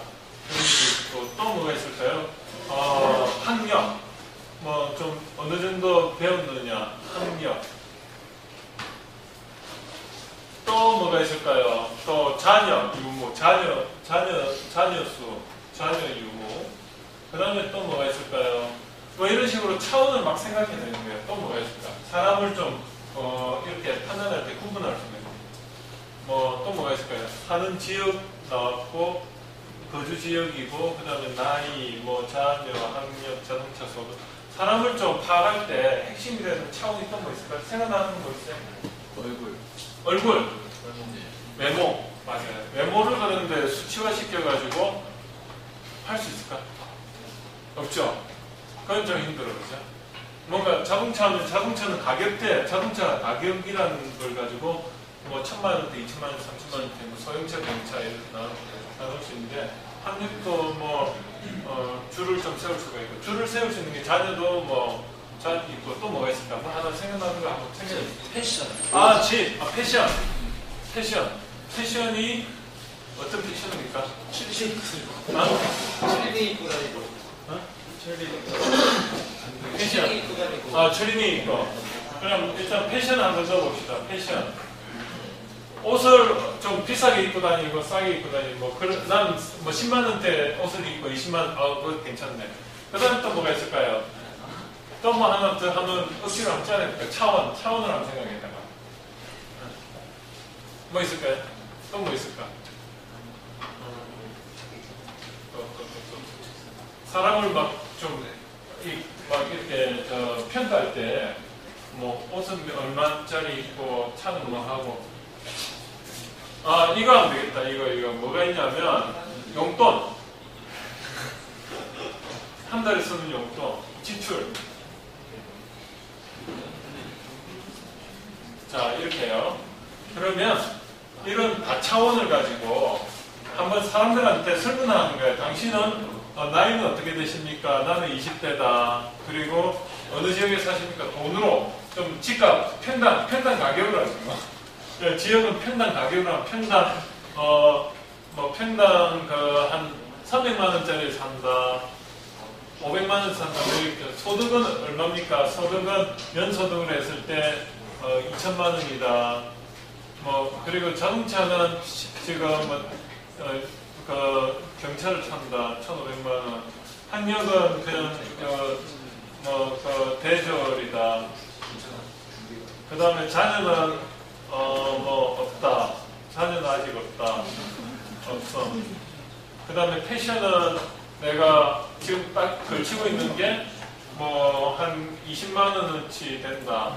그런 게 있고, 또 뭐가 있을까요? 학력, 뭐 좀 어느 정도 배웠느냐, 학력. 또 뭐가 있을까요? 또 자녀, 유무, 자녀 수, 자녀 유무. 그 다음에 또 뭐가 있을까요? 뭐 이런 식으로 차원을 막 생각해내는 거예요. 또 뭐가 있을까? 사람을 좀 이렇게 판단할 때 구분할 수 있는 거예요. 뭐 또 뭐가 있을까요? 사는 지역 나왔고 거주 지역이고 그 다음에 나이, 뭐 자녀, 학력, 자동차 소득. 사람을 좀 파악할 때 핵심이 되는 차원이 또 뭐 있을까요? 생각나는 거 있어요? 얼굴. 외모. 맞아요. 외모를 그런데 수치화 시켜가지고 할 수 있을까? 없죠. 그건 좀 힘들어, 그죠? 뭔가 자동차는 가격대, 자동차 가격이라는 걸 가지고 뭐 1,000만원대, 2,000만원, 3,000만원대, 뭐 소형차, 경차 이렇게 나눌 수 있는데 학력도 뭐 줄을 좀 세울 수가 있고 줄을 세울 수 있는 게 자녀도 뭐 자 있고 또 뭐가 있을까? 뭐 하나 생각나는 거 한번 생각해. 패션. 패션. 패션이 어떤 패션입니까? 칠리 입고 칠리 입고 다니고. 패션. 입고 다니고. 추리닝 입고. 그럼 일단 패션 한번 넣어봅시다. 패션. 옷을 좀 비싸게 입고 다니고 싸게 입고 다니고 난뭐 10만 원대 옷을 입고 20만 원 그거 괜찮네. 그다음 또 뭐가 있을까요? 또 뭐 하나 더 하면 억지로 한번 짜내볼까요? 차원을 한번 생각해다가 뭐 있을까요? 또 뭐 있을까? 또. 사람을 막 이렇게 평가할 때 뭐 옷은 얼마짜리 입고 차는 뭐 하고 이거 하면 되겠다. 이거 뭐가 있냐면 용돈 한 달에 쓰는 용돈 지출. 자 이렇게요. 그러면 이런 다차원을 가지고 한번 사람들한테 설문하는 거예요. 당신은 나이는 어떻게 되십니까? 나는 20대다. 그리고 어느 지역에 사십니까? 돈으로 좀 집값 평당 가격으로 하시고 지역은 평당 가격으로 하면 평당 평당 한 300만 원짜리 산다. 500만 원 산다. 소득은 얼마입니까? 소득은 연소득을 했을 때 2천만 원이다. 그리고 자동차는 지금 경차를 탄다. 1,500만 원. 학력은 그냥 대졸이다. 그 다음에 자녀는 없다. 자녀는 아직 없다. 없어. 그 다음에 패션은 내가 지금 딱 걸치고 있는 게 한 20만 원어치 된다.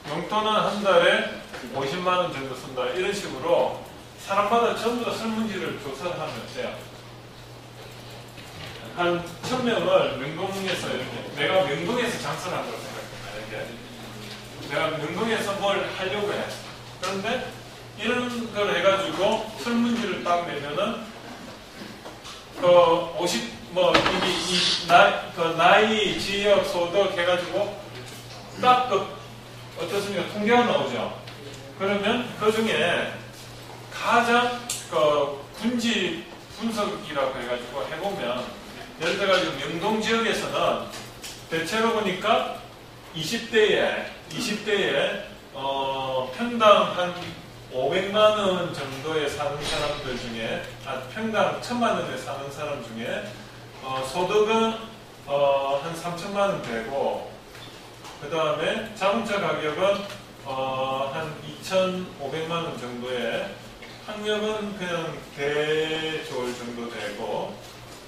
용돈은 한 달에 50만 원 정도 쓴다. 이런 식으로 사람마다 전부 다 설문지를 조사를 하면 돼요. 한 1000명을 명동에서 이렇게 내가 명동에서 장사를 한다고 생각해. 내가 명동에서 뭘 하려고 해. 그런데 이런 걸 해가지고 설문지를 딱 내면은 나이, 지역, 소득 해가지고 딱 어떻습니까? 통계가 나오죠. 그러면 그 중에 가장 군지 분석이라고 해가지고 해보면 예를 들어가지고 명동 지역에서는 대체로 보니까 20대에 평당 한 500만 원 정도에 사는 사람들 중에 평당 1000만 원에 사는 사람 중에 소득은 한 3천만 원 되고 그 다음에 자동차 가격은 한 2,500만 원 정도에 학력은 그냥 대졸 정도 되고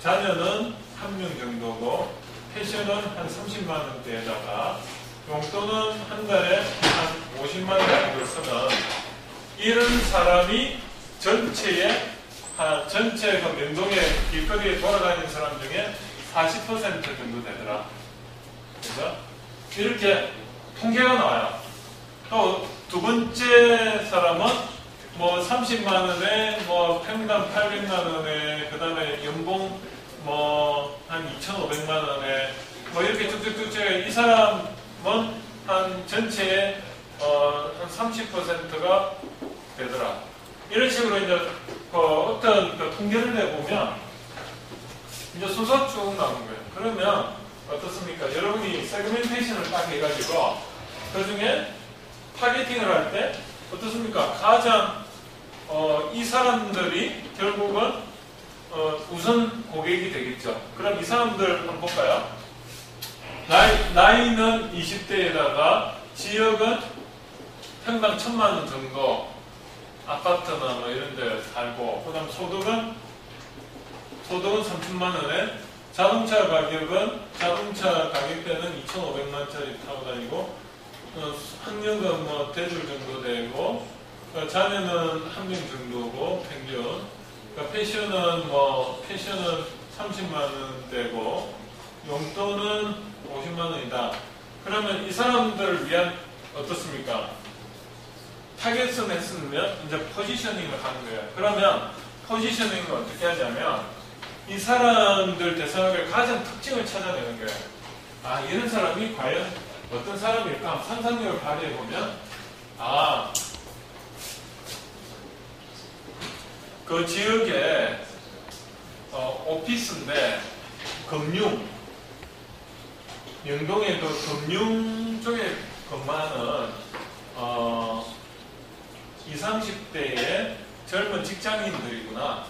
자녀는 한 명 정도고 패션은 한 30만 원대에다가 용돈은 한 달에 한 50만 원 정도 쓰는 이런 사람이 전체 그 명동의 길거리에 돌아다니는 사람 중에 40% 정도 되더라. 그래서 이렇게 통계가 나와요. 또 두 번째 사람은 30만 원에 평당 800만 원에 그 다음에 연봉 한 2,500만 원에 이렇게 쭉쭉쭉 이 사람은 한 전체의 한 30%가 되더라. 이런 식으로 이제 어떤 통계를 내보면 이제 순서 쭉 나오는 거예요. 그러면 어떻습니까? 여러분이 세그멘테이션을 딱 해가지고 그 중에 타겟팅을 할 때 어떻습니까? 가장 이 사람들이 결국은 우선 고객이 되겠죠. 그럼 이 사람들 한번 볼까요? 나이는 20대에다가 지역은 평당 1,000만 원 정도 아파트나 이런 데 살고 그 다음 소득은 3천만 원에 자동차 가격대는 2,500만 원짜리 타고 다니고 학력은 대졸 정도 되고 자녀는 한 명 정도고 평균 패션은 30만 원대고 용돈은 50만 원이다. 그러면 이 사람들을 위한 어떻습니까? 타겟을 했으면 이제 포지셔닝을 하는 거예요. 그러면 포지셔닝을 어떻게 하냐면 이 사람들 대상을 가장 특징을 찾아내는 거예요. 아, 이런 사람이 과연 어떤 사람일까? 상상력을 발휘해보면, 아, 그 지역에 오피스인데 금융, 영동의 그 금융 쪽에 근무하는 20, 30대의 젊은 직장인들이구나.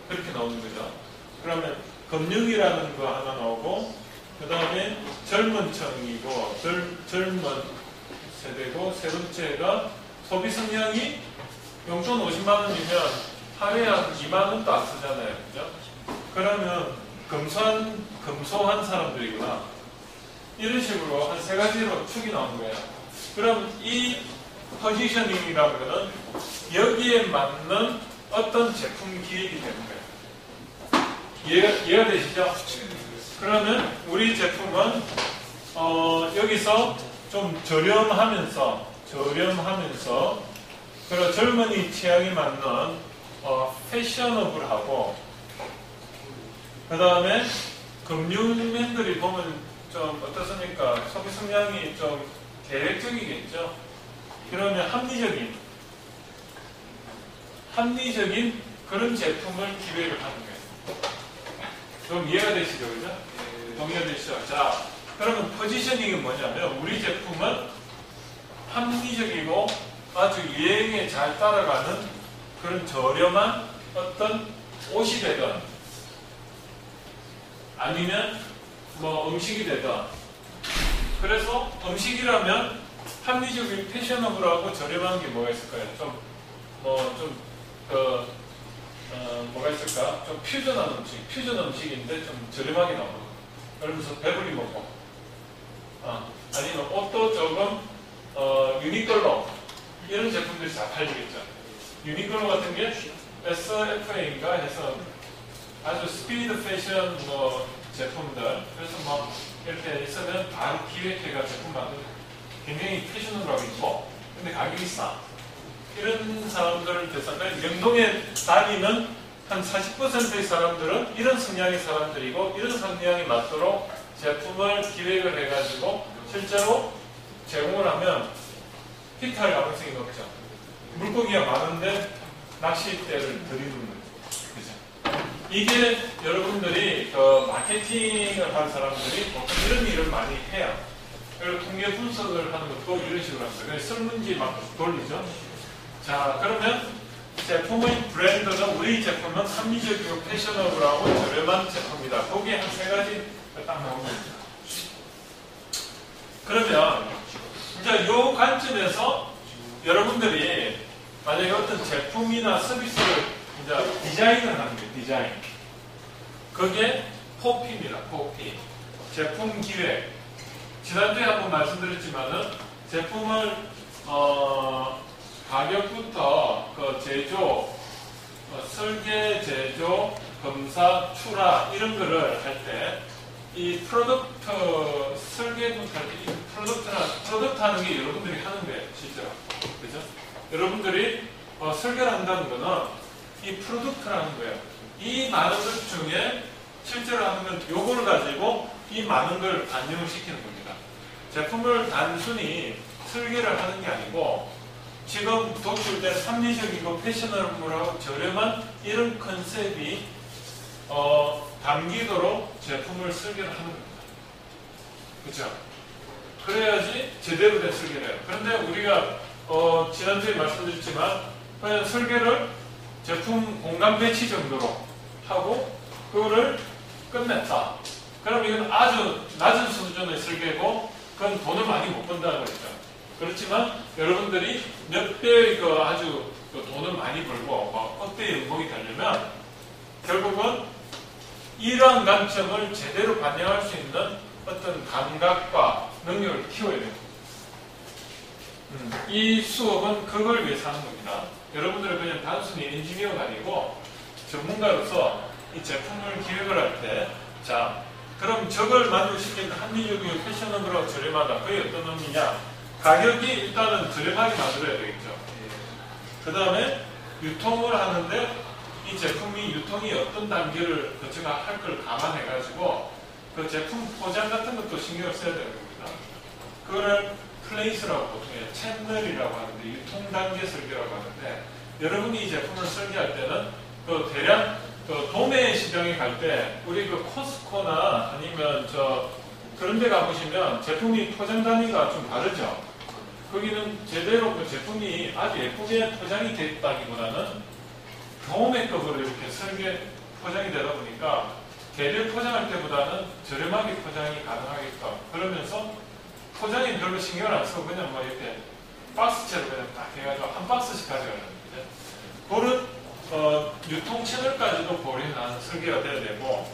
그렇게 나오는 거죠. 그러면 금융이라는 거 하나 나오고, 그 다음에 젊은 층이고, 젊은 세대고, 세 번째가 소비 성향이 용돈 50만 원이면 하루에 한 2만 원도 안 쓰잖아요. 그죠? 그러면 금소한 사람들이구나. 이런 식으로 한 세 가지로 축이 나오는 거예요. 그럼 이 포지셔닝이라는 거는 여기에 맞는 어떤 제품 기획이 되는 거예요. 이해가 되시죠? 그러면 우리 제품은 여기서 좀 저렴하면서 그리고 젊은이 취향에 맞는 패셔너블하고, 그 다음에 금융맨들이 보면 좀 어떻습니까? 소비 성향이 좀 계획적이겠죠? 그러면 합리적인 그런 제품을 기획을 하는 거예요. 좀 이해가 되시죠? 그죠? 동의가 되시죠? 자, 그러면 포지셔닝이 뭐냐면 우리 제품은 합리적이고 아주 유행에 잘 따라가는 그런 저렴한 어떤 옷이 되든 아니면 뭐 음식이 되든, 그래서 음식이라면 합리적인 패셔너블하고 저렴한 게 뭐가 있을까요? 뭐가 있을까? 좀 퓨전 음식인데 좀 저렴하게 나오는 거. 그러면서 배불리 먹고, 아니면 옷도 조금 유니클로 이런 제품들이 잘 팔리겠죠. 유니클로 같은 게 SFA인가 해서 아주 스피드 패션 제품들, 그래서 뭐 이렇게 있으면 바로 기획해가 제품 만들고 굉장히 패셔너블하고 있고, 근데 가격이 싸. 이런 사람들을 대상으로 영동에 다니는 한 40%의 사람들은 이런 성향의 사람들이고, 이런 성향에 맞도록 제품을 기획을 해가지고 실제로 제공을 하면 히트할 가능성이 높죠. 물고기가 많은데 낚싯대를 들이는 거죠. 그죠? 이게 여러분들이 마케팅을 한 사람들이 보통 이런 일을 많이 해요. 그리고 통계 분석을 하는 것도 이런 식으로 합니다. 그래서 설문지 막 돌리죠. 자, 그러면 제품의 브랜드는, 우리 제품은 합리적이고 패셔너블하고 저렴한 제품이다. 거기에 한 세 가지 딱 나옵니다. 그러면 이제 이 관점에서 여러분들이 만약에 어떤 제품이나 서비스를 이제 디자인을 하는 거예요. 디자인. 그게 포피입니다. 포피. 제품 기획. 지난주에 한번 말씀드렸지만은 제품을 가격부터 그 제조, 설계, 제조, 검사, 출하 이런 거를 할 때 이 프로덕트 설계부터 할 때 이 프로덕트 하는 게 여러분들이 하는 거예요, 실제로. 그죠? 여러분들이 설계를 한다는 거는 이 프로덕트라는 거예요. 이 많은 것 중에 실제로 하는 건 요거를 가지고 이 많은 걸 반영을 시키는 겁니다. 제품을 단순히 설계를 하는 게 아니고, 지금 도출된 합리적이고 패셔너블하고 저렴한 이런 컨셉이 담기도록 제품을 설계를 하는 겁니다. 그렇죠? 그래야지 제대로 된 설계를 해요. 그런데 우리가 지난주에 말씀드렸지만 그냥 설계를 제품 공간 배치 정도로 하고 그거를 끝냈다. 그럼 이건 아주 낮은 수준의 설계고 그건 돈을 많이 못 번다고 했죠. 그렇지만 여러분들이 몇 배의 아주 돈을 많이 벌고 억대의 연봉이 되려면 결국은 이러한 관점을 제대로 반영할 수 있는 어떤 감각과 능력을 키워야 됩니다. 이 수업은 그걸 위해서 하는 겁니다. 여러분들은 그냥 단순히 엔지니어가 아니고 전문가로서 이 제품을 기획을 할 때, 자, 그럼 저걸 만들어시키는 합리적이고 패셔너블하고 저렴하다. 그게 어떤 의미냐? 가격이 일단은 저렴하게 만들어야 되겠죠. 그 다음에 유통을 하는데 이 제품이 유통이 어떤 단계를 거쳐가 할 걸 감안해가지고 그 제품 포장 같은 것도 신경을 써야 되는 겁니다. 그거를 플레이스라고 보통 해요. 채널이라고 하는데 유통 단계 설계라고 하는데 여러분이 이 제품을 설계할 때는 그 대량 그 도매 시장에 갈 때 우리 그 코스코나 아니면 그런 데 가보시면 제품이 포장 단위가 좀 다르죠. 거기는 제대로 그 제품이 아주 예쁘게 포장이 됐다기보다는 도매급으로 이렇게 포장이 되다 보니까 개별 포장할 때보다는 저렴하게 포장이 가능하게끔 그러면서 포장에 별로 신경을 안 쓰고 그냥 뭐 이렇게 박스채로 그냥 딱 해가지고 한 박스씩 가져가는 거죠. 그런 유통 채널까지도 고려한 설계가 돼야 되고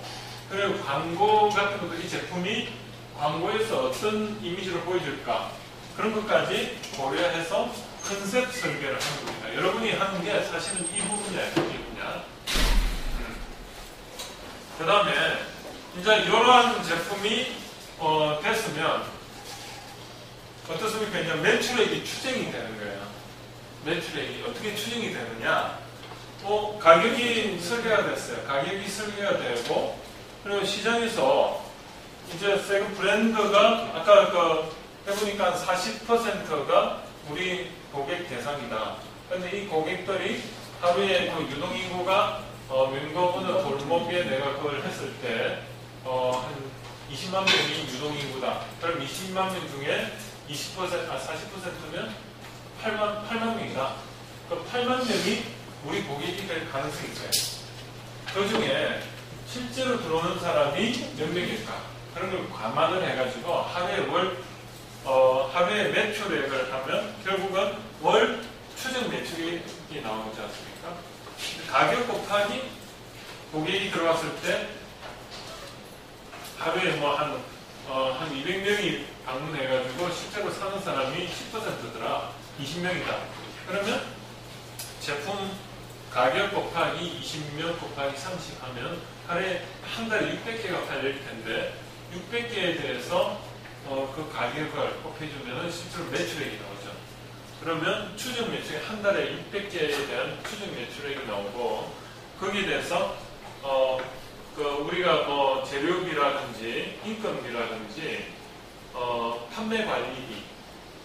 그리고 광고 같은 것도 이 제품이 광고에서 어떤 이미지를 보여줄까 그런 것까지 고려해서 컨셉 설계를 하는 겁니다. 여러분이 하는 게 사실은 이 부분이에요. 이 분야. 그 다음에 이제 이러한 제품이 됐으면 어떻습니까? 이제 매출액이 추정이 되는 거예요. 매출액이 어떻게 추정이 되느냐? 가격이 설계가 됐어요. 가격이 설계가 되고 그리고 시장에서 이제 세금 브랜드가 아까 해보니까 40%가 우리 고객 대상이다. 그런데 이 고객들이 하루에 그 유동인구가 멤버분의 골목에 내가 그걸 했을 때 한 20만 명이 유동인구다. 그럼 20만 명 중에 40%면 8만 명이다. 그 8만 명이 우리 고객이 될 가능성이 있어요. 그 중에 실제로 들어오는 사람이 몇 명일까? 그런 걸 감안을 해가지고 하루에 매출액을 하면 결국은 월 추정 매출액이 나오지 않습니까? 가격 곱하기 고객이 들어왔을 때 하루에 한 200명이 방문해가지고 실제로 사는 사람이 10%더라. 20명이다. 그러면 제품 가격 곱하기 20명 곱하기 30 하면 하루에 한 달에 600개가 팔릴 텐데 600개에 대해서 그 가격을 곱해주면 실제로 매출액이 나오죠. 그러면 추정 매출액 한 달에 600개에 대한 추정 매출액이 나오고 거기에 대해서 우리가 재료비라든지 인건비라든지 판매 관리비,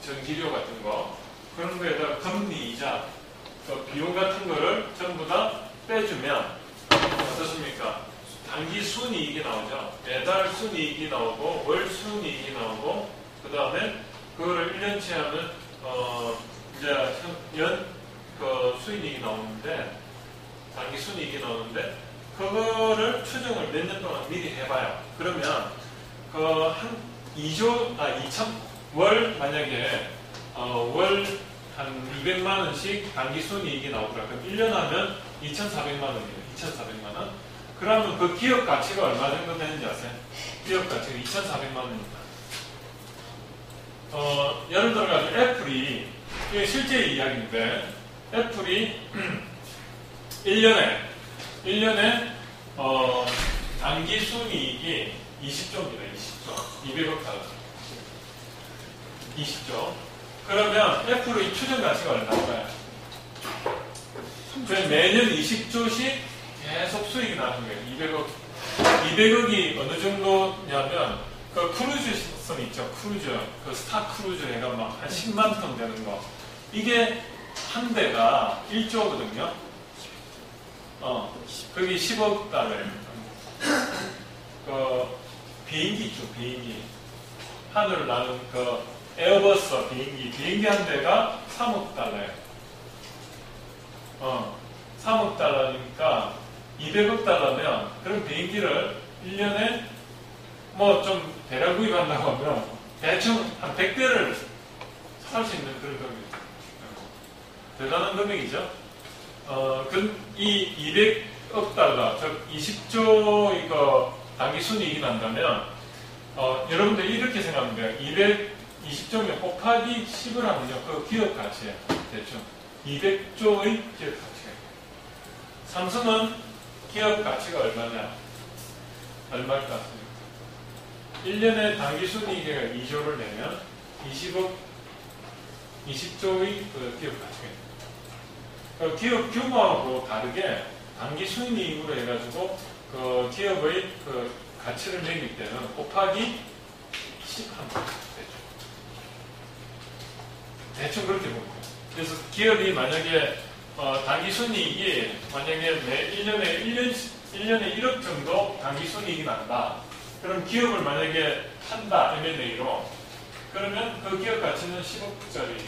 전기료 같은 거 그런 거에다가 금리 이자, 비용 같은 거를 전부 다 빼주면 어떻습니까? 단기 순이익이 나오죠. 매달 순이익이 나오고 월 순이익이 나오고 그 다음에 그거를 1년치 하면 이제 수익이 나오는데 단기 순이익이 나오는데 그거를 추정을 몇 년 동안 미리 해봐요. 그러면 한 2천 월 만약에 월 한 200만 원씩 단기 순이익이 나오더라. 그럼 1년 하면 2,400만 원이에요. 2,400만 원. 그러면 그 기업 가치가 얼마 정도 되는지 아세요? 기업 가치가 2,400만 원입니다. 예를 들어가지고 애플이 이게 실제 이야기인데 애플이 1년에 단기 순이익이 20조입니다. 20조. 200억 달러. 20조. 그러면 애플의 추정 가치가 얼마일까요? 매년 20조씩 계속 수익이 나는 거예요. 200억이 어느 정도냐면 그 크루즈선 있죠. 크루즈. 그 스타 크루즈 해가 막 한 10만 톤 되는 거. 이게 한 대가 1조거든요. 그게 10억 달러예요. 비행기 있죠, 비행기. 하늘을 나는 에어버스 비행기 한 대가 3억 달러예요. 3억 달러니까 200억 달러면 그런 비행기를 1년에 좀 대량 구입한다고 하면 대충 한 100대를 살 수 있는 그런 금액이죠. 대단한 금액이죠. 이 200억 달러, 즉 20조 이거 단기 순이익이 난다면 여러분들 이렇게 생각하면 돼요. 220조면 곱하기 10을 하면요. 그 기업 가치예요. 대충 200조의 기업 가치예요. 삼성은 기업 가치가 얼마냐? 얼마일 것 같습니다. 1년에 단기 순이익가 2조를 내면 20조의 그 기업 가치가 있습니다. 기업 규모하고 다르게 단기 순이익으로 해가지고 그 기업의 그 가치를 매길 때는 곱하기 10 하면 되죠. 대충 그렇게 봅니다. 그래서 기업이 만약에 단기 순이익이 만약에 매 1년에 1억 정도 단기 순이익이 난다. 그럼 기업을 만약에 판다, M&A로. 그러면 그 기업 가치는 10억짜리.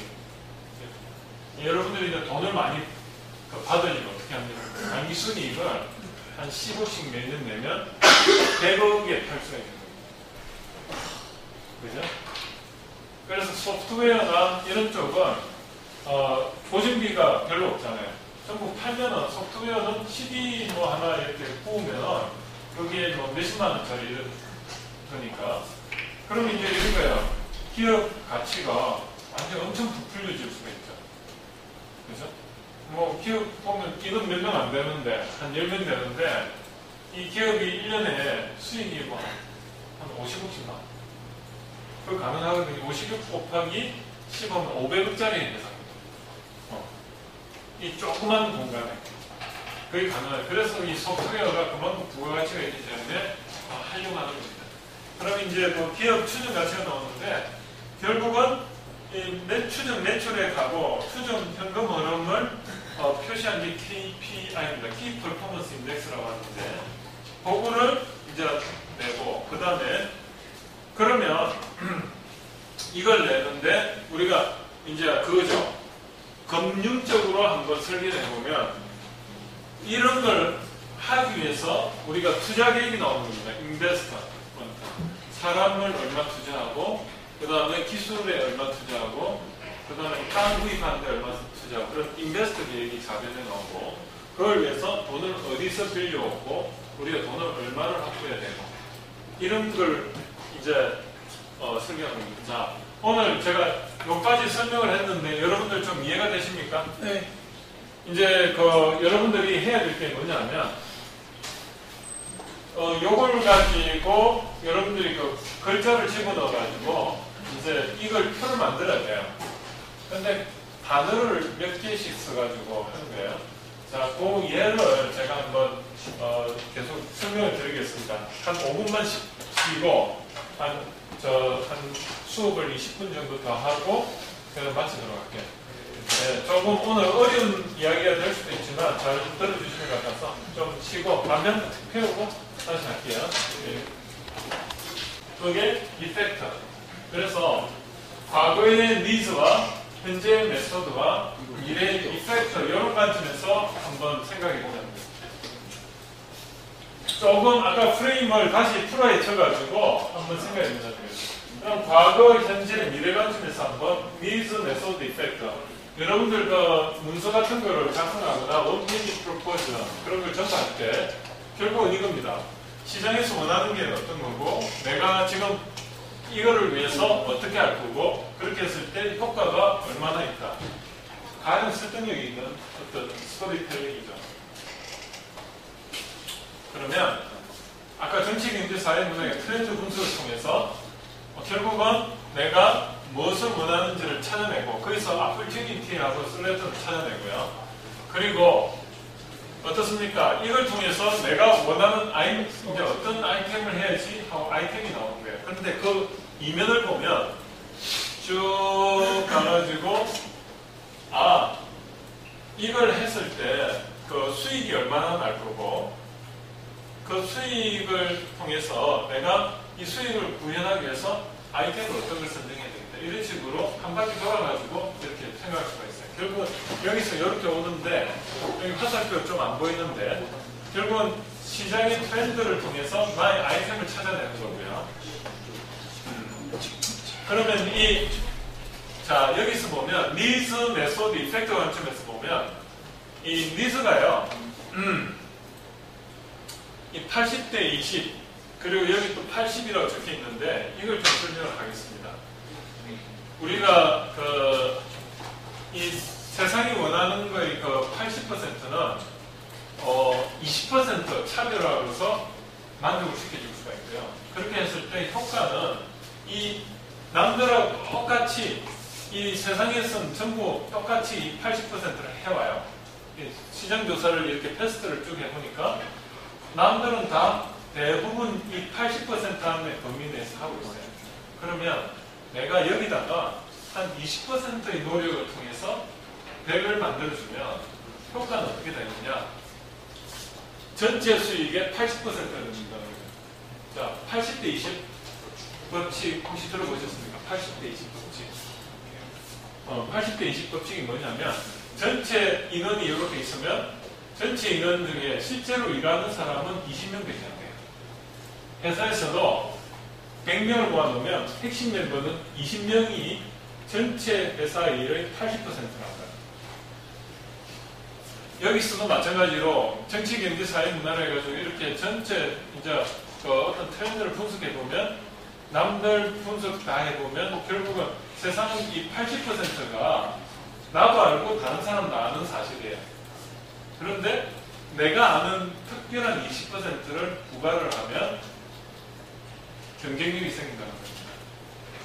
여러분들이 이제 돈을 많이 받으니까 어떻게 합니까? 단기 순이익을 한 10억씩 매년 내면 100억에 팔 수가 있는 겁니다. 그죠? 그래서 소프트웨어나 이런 쪽은 보증비가 별로 없잖아요. 전부 팔면은 소프트웨어는 CD 뭐 하나 이렇게 구우면은 거기에 뭐 몇십만 원짜리 이런 거니까. 그러면 이제 이런 거예요. 기업 가치가 완전 엄청 부풀려질 수가 있죠. 그죠? 뭐 기업 보면 이건 몇 명 안 되는데 한 10명 되는데 이 기업이 1년에 수익이 뭐 한 50억씩 나. 그거 가능하거든요. 50억 곱하기 10하면 500억짜리 회사입니다. 이 조그만 공간에 그게 가능해요. 그래서 이 소프트웨어가 그만큼 부가가치가 있기 때문에 활용하는 겁니다. 그럼 이제 뭐 기업 추정 가치가 나오는데 결국은 이 추정 매출에 가고 추정 현금 흐름을 표시한 게 KPI입니다. Key Performance Index라고 하는데 그거를 이제 내고 그 다음에 그러면 이걸 내는데 우리가 이제 그거죠. 금융적으로 한번 설계를 해보면 이런 걸 하기 위해서 우리가 투자 계획이 나오는 겁니다. 인베스트먼트. 사람을 얼마 투자하고 그 다음에 기술에 얼마 투자하고 그 다음에 땅 구입하는 데 얼마 투자하고 그런 인베스트 계획이 자변에 나오고 그걸 위해서 돈을 어디서 빌려오고 우리가 돈을 얼마를 확보해야 되고 이런 걸 이제 설계하는 겁니다. 자, 오늘 제가 여기까지 설명을 했는데 여러분들 좀 이해가 되십니까? 네. 이제 여러분들이 해야 될 게 뭐냐면 요걸 가지고 여러분들이 글자를 집어넣어 가지고 이제 이걸 표를 만들어야 돼요. 근데 단어를 몇 개씩 써가지고 하는 거예요. 자, 그 예를 제가 한번 계속 설명을 드리겠습니다. 한 5분만 쉬고 한 수업을 20분 정도 더 하고 그래서 마치도록 할게요. 네, 조금 오늘 어려운 이야기가 될 수도 있지만 잘 들어주시는 것 같아서 좀 쉬고 반면 태우고 다시 할게요. 네. 그게 이펙터. 그래서 과거의 니즈와 현재의 메소드와 미래의 이펙터 이런 관점에서 한번 생각해 보자면 조금 아까 프레임을 다시 풀어헤 쳐가지고 한번 생각해 보자면 그럼 과거, 현재, 미래 관점에서 한번 니즈, 메소드, 이펙터 여러분들 문서 같은 거를 작성하거나 원페이지 프로포즈 그런 걸 전달할 때 결국은 이겁니다. 시장에서 원하는 게 어떤 거고 내가 지금 이거를 위해서 어떻게 할 거고 그렇게 했을 때 효과가 얼마나 있다. 가장 설득력이 있는 어떤 스토리텔링이죠. 그러면 아까 정치, 경제, 사회, 문화의 트렌드 분석을 통해서 결국은 내가 무엇을 원하는지를 찾아내고 거기서 opportunity하고 슬레이트를 찾아내고요. 그리고 어떻습니까? 이걸 통해서 내가 원하는 이제 어떤 아이템을 해야지 하고 아이템이 나오는 거예요. 그런데 그 이면을 보면 쭉 가가지고 이걸 했을 때 그 수익이 얼마나 날 거고 그 수익을 통해서 내가 이 수익을 구현하기 위해서 아이템을 어떤 걸 선정해야 되겠다. 이런 식으로 한 바퀴 돌아가지고 이렇게 생각할 수가 있어요. 결국은 여기서 이렇게 오는데 여기 화살표 좀 안 보이는데 결국은 시장의 트렌드를 통해서 나의 아이템을 찾아내는 거고요. 그러면 자 여기서 보면 니즈, 메소드, 이펙트 관점에서 보면 이 니즈가요. 이 80대 20 그리고 여기 또 80이라고 적혀 있는데 이걸 좀 설명을 하겠습니다. 우리가 이 세상이 원하는 거의 80%는 20% 차별화로서 만족을 시켜줄 수가 있고요. 그렇게 했을 때 효과는 이 남들하고 똑같이 이 세상에서는 전부 똑같이 80%를 해와요. 시장 조사를 이렇게 패스트를 쭉 해보니까 남들은 다 대부분 이 80% 안의 범위 내에서 하고 있어요. 그러면 내가 여기다가 한 20%의 노력을 통해서 100을 만들어주면 효과는 어떻게 되느냐? 전체 수익의 80%가 됩니다. 자, 80대 20 법칙 혹시 들어보셨습니까? 80대 20 법칙. 80대 20 법칙이 뭐냐면 전체 인원이 이렇게 있으면 전체 인원 중에 실제로 일하는 사람은 20명밖에 안 돼요. 회사에서도 100명을 모아놓으면 핵심 멤버는 20명이 전체 회사 일의 80%라고요. 여기서도 마찬가지로 정치, 경제, 사회, 문화를 해가지고 이렇게 전체 이제 어떤 트렌드를 분석해보면 남들 분석 다 해보면 결국은 세상 이 80%가 나도 알고 다른 사람도 아는 사실이에요. 그런데 내가 아는 특별한 20%를 부과를 하면 경쟁력이 생긴다는 겁니다.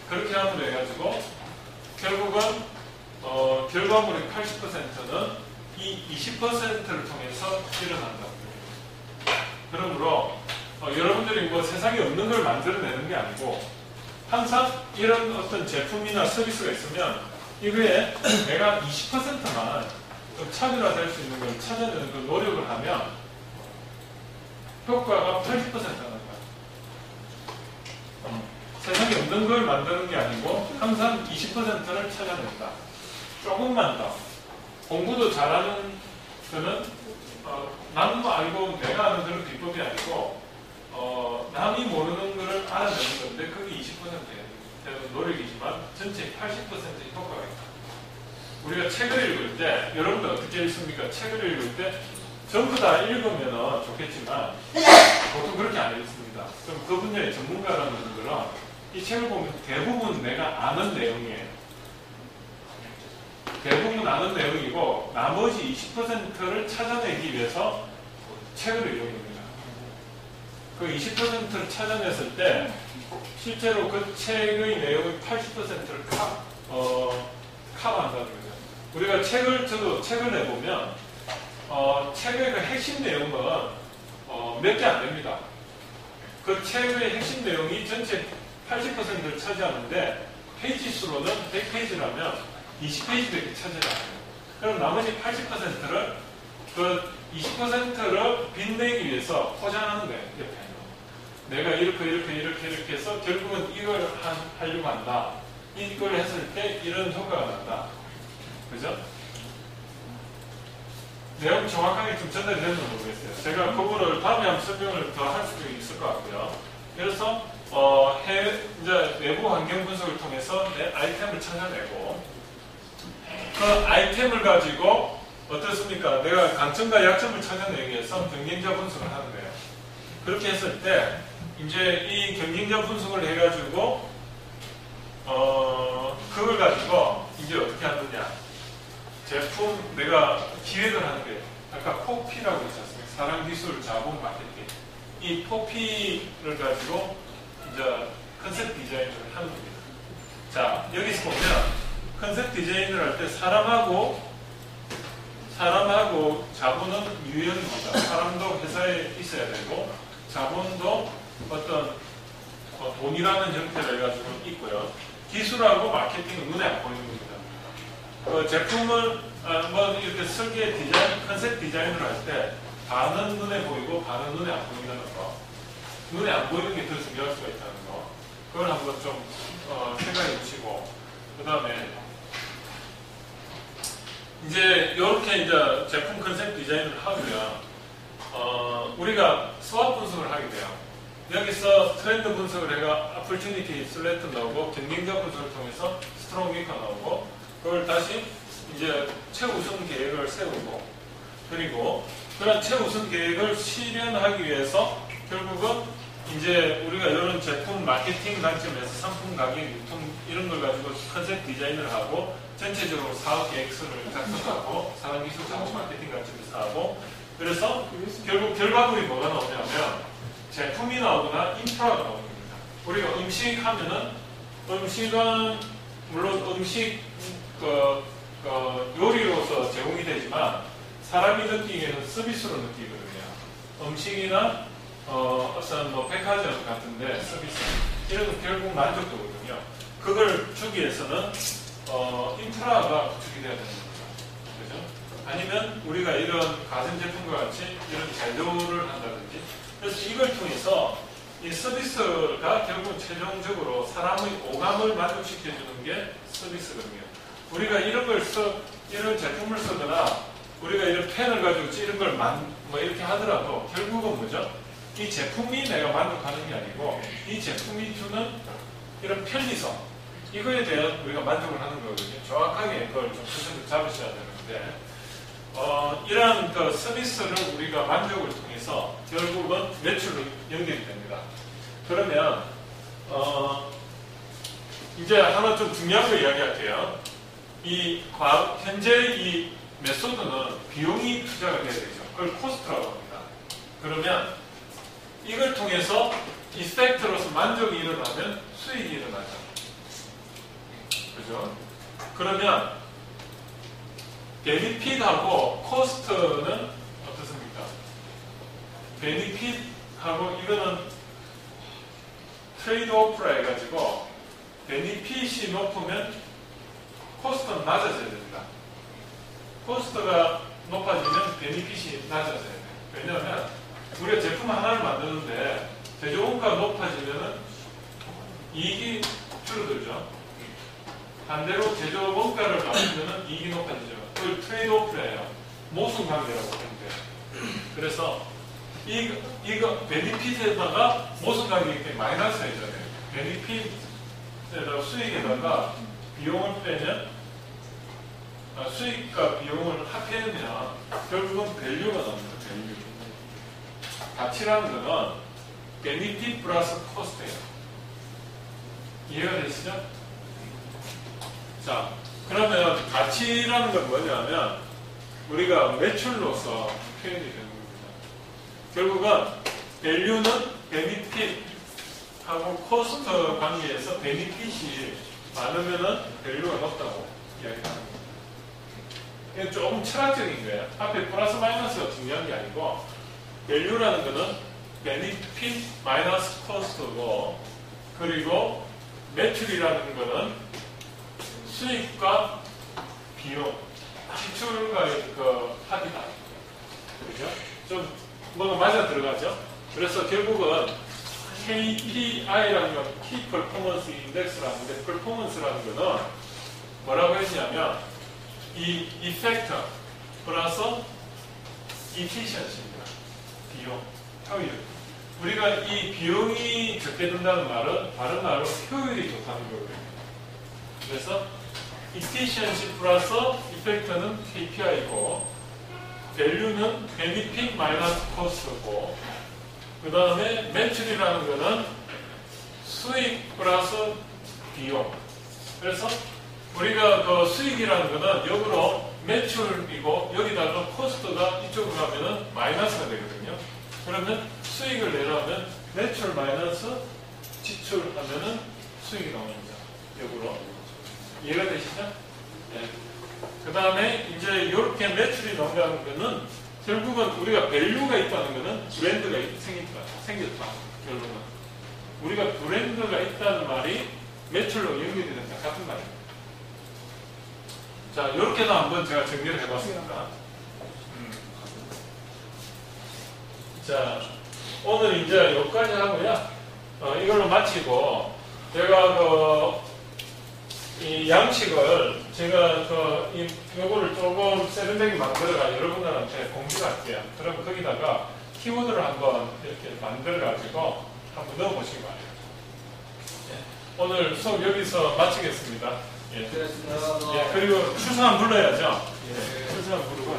그렇게 하면 돼가지고 결국은 결과물의 80%는 이 20%를 통해서 일어난다고. 그러므로 여러분들이 뭐 세상에 없는 걸 만들어내는 게 아니고 항상 이런 어떤 제품이나 서비스가 있으면 이거에 내가 20%만 좀 차별화될 수 있는 걸 찾아내는 그 노력을 하면 효과가 80%가 나는 거야. 세상에 없는 걸 만드는 게 아니고 항상 20%를 찾아낸다. 조금만 더. 공부도 잘하는 거는 나는 뭐 알고 내가 아는 그런 비법이 아니고 남이 모르는 거를 알아내는 건데 그게 20%의 노력이지만 전체 80%의 효과가 있다. 우리가 책을 읽을 때 여러분들 어떻게 읽습니까? 책을 읽을 때 전부 다 읽으면 좋겠지만 보통 그렇게 안 읽습니다. 그럼 그 분야의 전문가라는 분들은 이 책을 보면 대부분 내가 아는 내용이에요. 대부분 아는 내용이고 나머지 20%를 찾아내기 위해서 책을 이용합니다. 그 20%를 찾아냈을 때 실제로 그 책의 내용의 80%를 커버한다는 거죠. 우리가 저도 책을 내보면 책의 그 핵심 내용은 몇 개 안 됩니다. 그 책의 핵심 내용이 전체 80%를 차지하는데 페이지 수로는 100페이지라면 20페이지밖에 차지하지 않아요. 그럼 나머지 80%를 그 20%를 빚내기 위해서 포장하는 거예요. 옆에. 내가 이렇게 해서 결국은 이걸 하려고 한다. 이걸 했을 때 이런 효과가 난다. 그죠? 내용 정확하게 좀 전달이 됐는지 모르겠어요. 제가 그거를 다음에 한번 설명을 더 할 수도 있을 것 같고요. 그래서 이제 내부 환경 분석을 통해서 내 아이템을 찾아내고 그 아이템을 가지고 어떻습니까? 내가 강점과 약점을 찾아내기 위해서 경쟁자 분석을 하는 거예요. 그렇게 했을 때 이제 이 경쟁자 분석을 해가지고 그걸 가지고 이제 어떻게 하느냐? 제품 내가 기획을 하는 거예요. 아까 포피라고 했었어요. 사람, 기술, 자본, 마케팅. 이 포피를 가지고 이제 컨셉 디자인을 하는 겁니다. 자, 여기서 보면 컨셉 디자인을 할 때 사람하고 자본은 유형입니다. 사람도 회사에 있어야 되고 자본도 어떤 돈이라는 형태를 해가지고 있고요. 기술하고 마케팅은 눈에 안 보이는 겁니다. 제품을 뭐 이렇게 설계 디자인, 컨셉 디자인을 할 때 반은 눈에 보이고 반은 눈에 안 보인다는 거. 눈에 안 보이는 게 더 중요할 수가 있다는 거. 그걸 한번 좀 생각해 보시고 그 다음에 이제 이렇게 이제 제품 컨셉 디자인을 하면 우리가 스왑 분석을 하게 돼요. 여기서 트렌드 분석을 해가 opportunity 슬래트 나오고 경쟁자 분석을 통해서 스트롱 위커 나오고 그걸 다시 이제 최우선 계획을 세우고 그리고 그런 최우선 계획을 실현하기 위해서 결국은 이제 우리가 이런 제품 마케팅 관점에서 상품 가격, 유통 이런 걸 가지고 컨셉 디자인을 하고 전체적으로 사업 계획서를 작성하고 사람 기술 자본 마케팅 관점에서 하고 그래서 결국 결과물이 뭐가 나오냐면 제품이 나오거나 인프라가 나오는 겁니다. 우리가 음식 하면은 음식은 물론 음식 요리로서 제공이 되지만 사람이 느끼기에는 서비스로 느끼거든요. 음식이나 어떤 뭐 백화점 같은데 서비스 이런 건 결국 만족도거든요. 그걸 주기 위해서는 인프라가 구축이 돼야 되는 겁니다. 그죠? 아니면 우리가 이런 가전제품과 같이 이런 제조를 한다든지 그래서 이걸 통해서 이 서비스가 결국 최종적으로 사람의 오감을 만족시켜주는 게 서비스거든요. 우리가 이런 제품을 쓰거나 우리가 이런 펜을 가지고 이런 걸 뭐 이렇게 하더라도 결국은 뭐죠? 이 제품이 내가 만족하는 게 아니고 이 제품이 주는 이런 편리성 이거에 대한 우리가 만족을 하는 거거든요. 정확하게 그걸 좀 퍼센트 잡으셔야 되는데 이러한 그 서비스를 우리가 만족을 통해서 결국은 매출로 연결이 됩니다. 그러면 이제 하나 좀 중요한 거 이야기할게요. 현재 이 메소드는 비용이 투자가 돼야 되죠. 그걸 코스트라고 합니다. 그러면 이걸 통해서 이펙트로서 만족이 일어나면 수익이 일어나죠. 그죠? 그러면 베니핏하고 코스트는 어떻습니까? 베니핏하고 이거는 트레이드 오프라 해가지고 베니핏이 높으면 코스트는 낮아져야 됩니다. 코스트가 높아지면 베니핏이 낮아져야 돼요. 왜냐하면 우리가 제품 하나를 만드는데 제조원가가 높아지면 이익이 줄어들죠. 반대로 제조원가를 낮추면 이익이 높아지죠. 그걸 트레이드 오프예요. 모순관계라고 하면 돼요. 그래서 이거 베니핏에다가 모순관계이기 때문에 마이너스가 있어야 돼요. 베니핏에다가 수익에다가 비용을 빼면 수익과 비용을 합해면 결국은 밸류가 나옵니다. 밸류. 가치라는 것은 베니핏 플러스 코스트예요. 이해가 되시죠? 자, 그러면 가치라는 건 뭐냐면 우리가 매출로서 표현이 되는 겁니다. 결국은 밸류는 베니핏하고 코스트 관계에서 베니핏이 많으면은 밸류가 높다고 이야기하는 겁니다. 이건 조금 철학적인 거예요. 앞에 플러스 마이너스가 중요한 게 아니고 밸류라는 거는 베니핏 마이너스 코스트고 그리고 매출이라는 거는 수익과 비용, 지출과의 그 합이다. 그죠? 좀 뭐가 맞아 들어가죠? 그래서 결국은 KPI라는 건 Key Performance Index라는 건데 performance라는 거는 뭐라고 했냐면 이 이펙트 플러스 efficiency입니다. 비용, 효율. 우리가 이 비용이 적게 든다는 말은 다른 말로 효율이 좋다는 거거든요. 그래서 efficiency 플러스 이펙트는 KPI고 value는 benefit 마이너스 cost고 그 다음에 매출이라는 거는 수익 플러스 비용. 그래서 우리가 그 수익이라는 거는 역으로 매출이고 여기다가 코스트가 이쪽으로 가면은 마이너스가 되거든요. 그러면 수익을 내려면 매출 마이너스 지출하면은 수익이 나옵니다. 역으로. 이해가 되시죠? 네. 그 다음에 이제 이렇게 매출이 나온다는 거는 결국은 우리가 밸류가 있다는 거는 브랜드가 생겼다. 결국은. 우리가 브랜드가 있다는 말이 매출로 연결이 된다. 같은 말입니다. 자, 이렇게도 한번 제가 정리를 해봤습니다. 자, 오늘 이제 여기까지 하고요. 이걸로 마치고, 제가 이 양식을 제가 요거를 조금 세련되게 만들어가 여러분들한테 공유할게요. 그럼 거기다가 키워드를 한번 이렇게 만들어가지고 한번 넣어보시기 바랍니다. 오늘 수업 여기서 마치겠습니다. 예. 수고하셨습니다. 예, 그리고 출석 불러야죠. 예, 출석 부르고.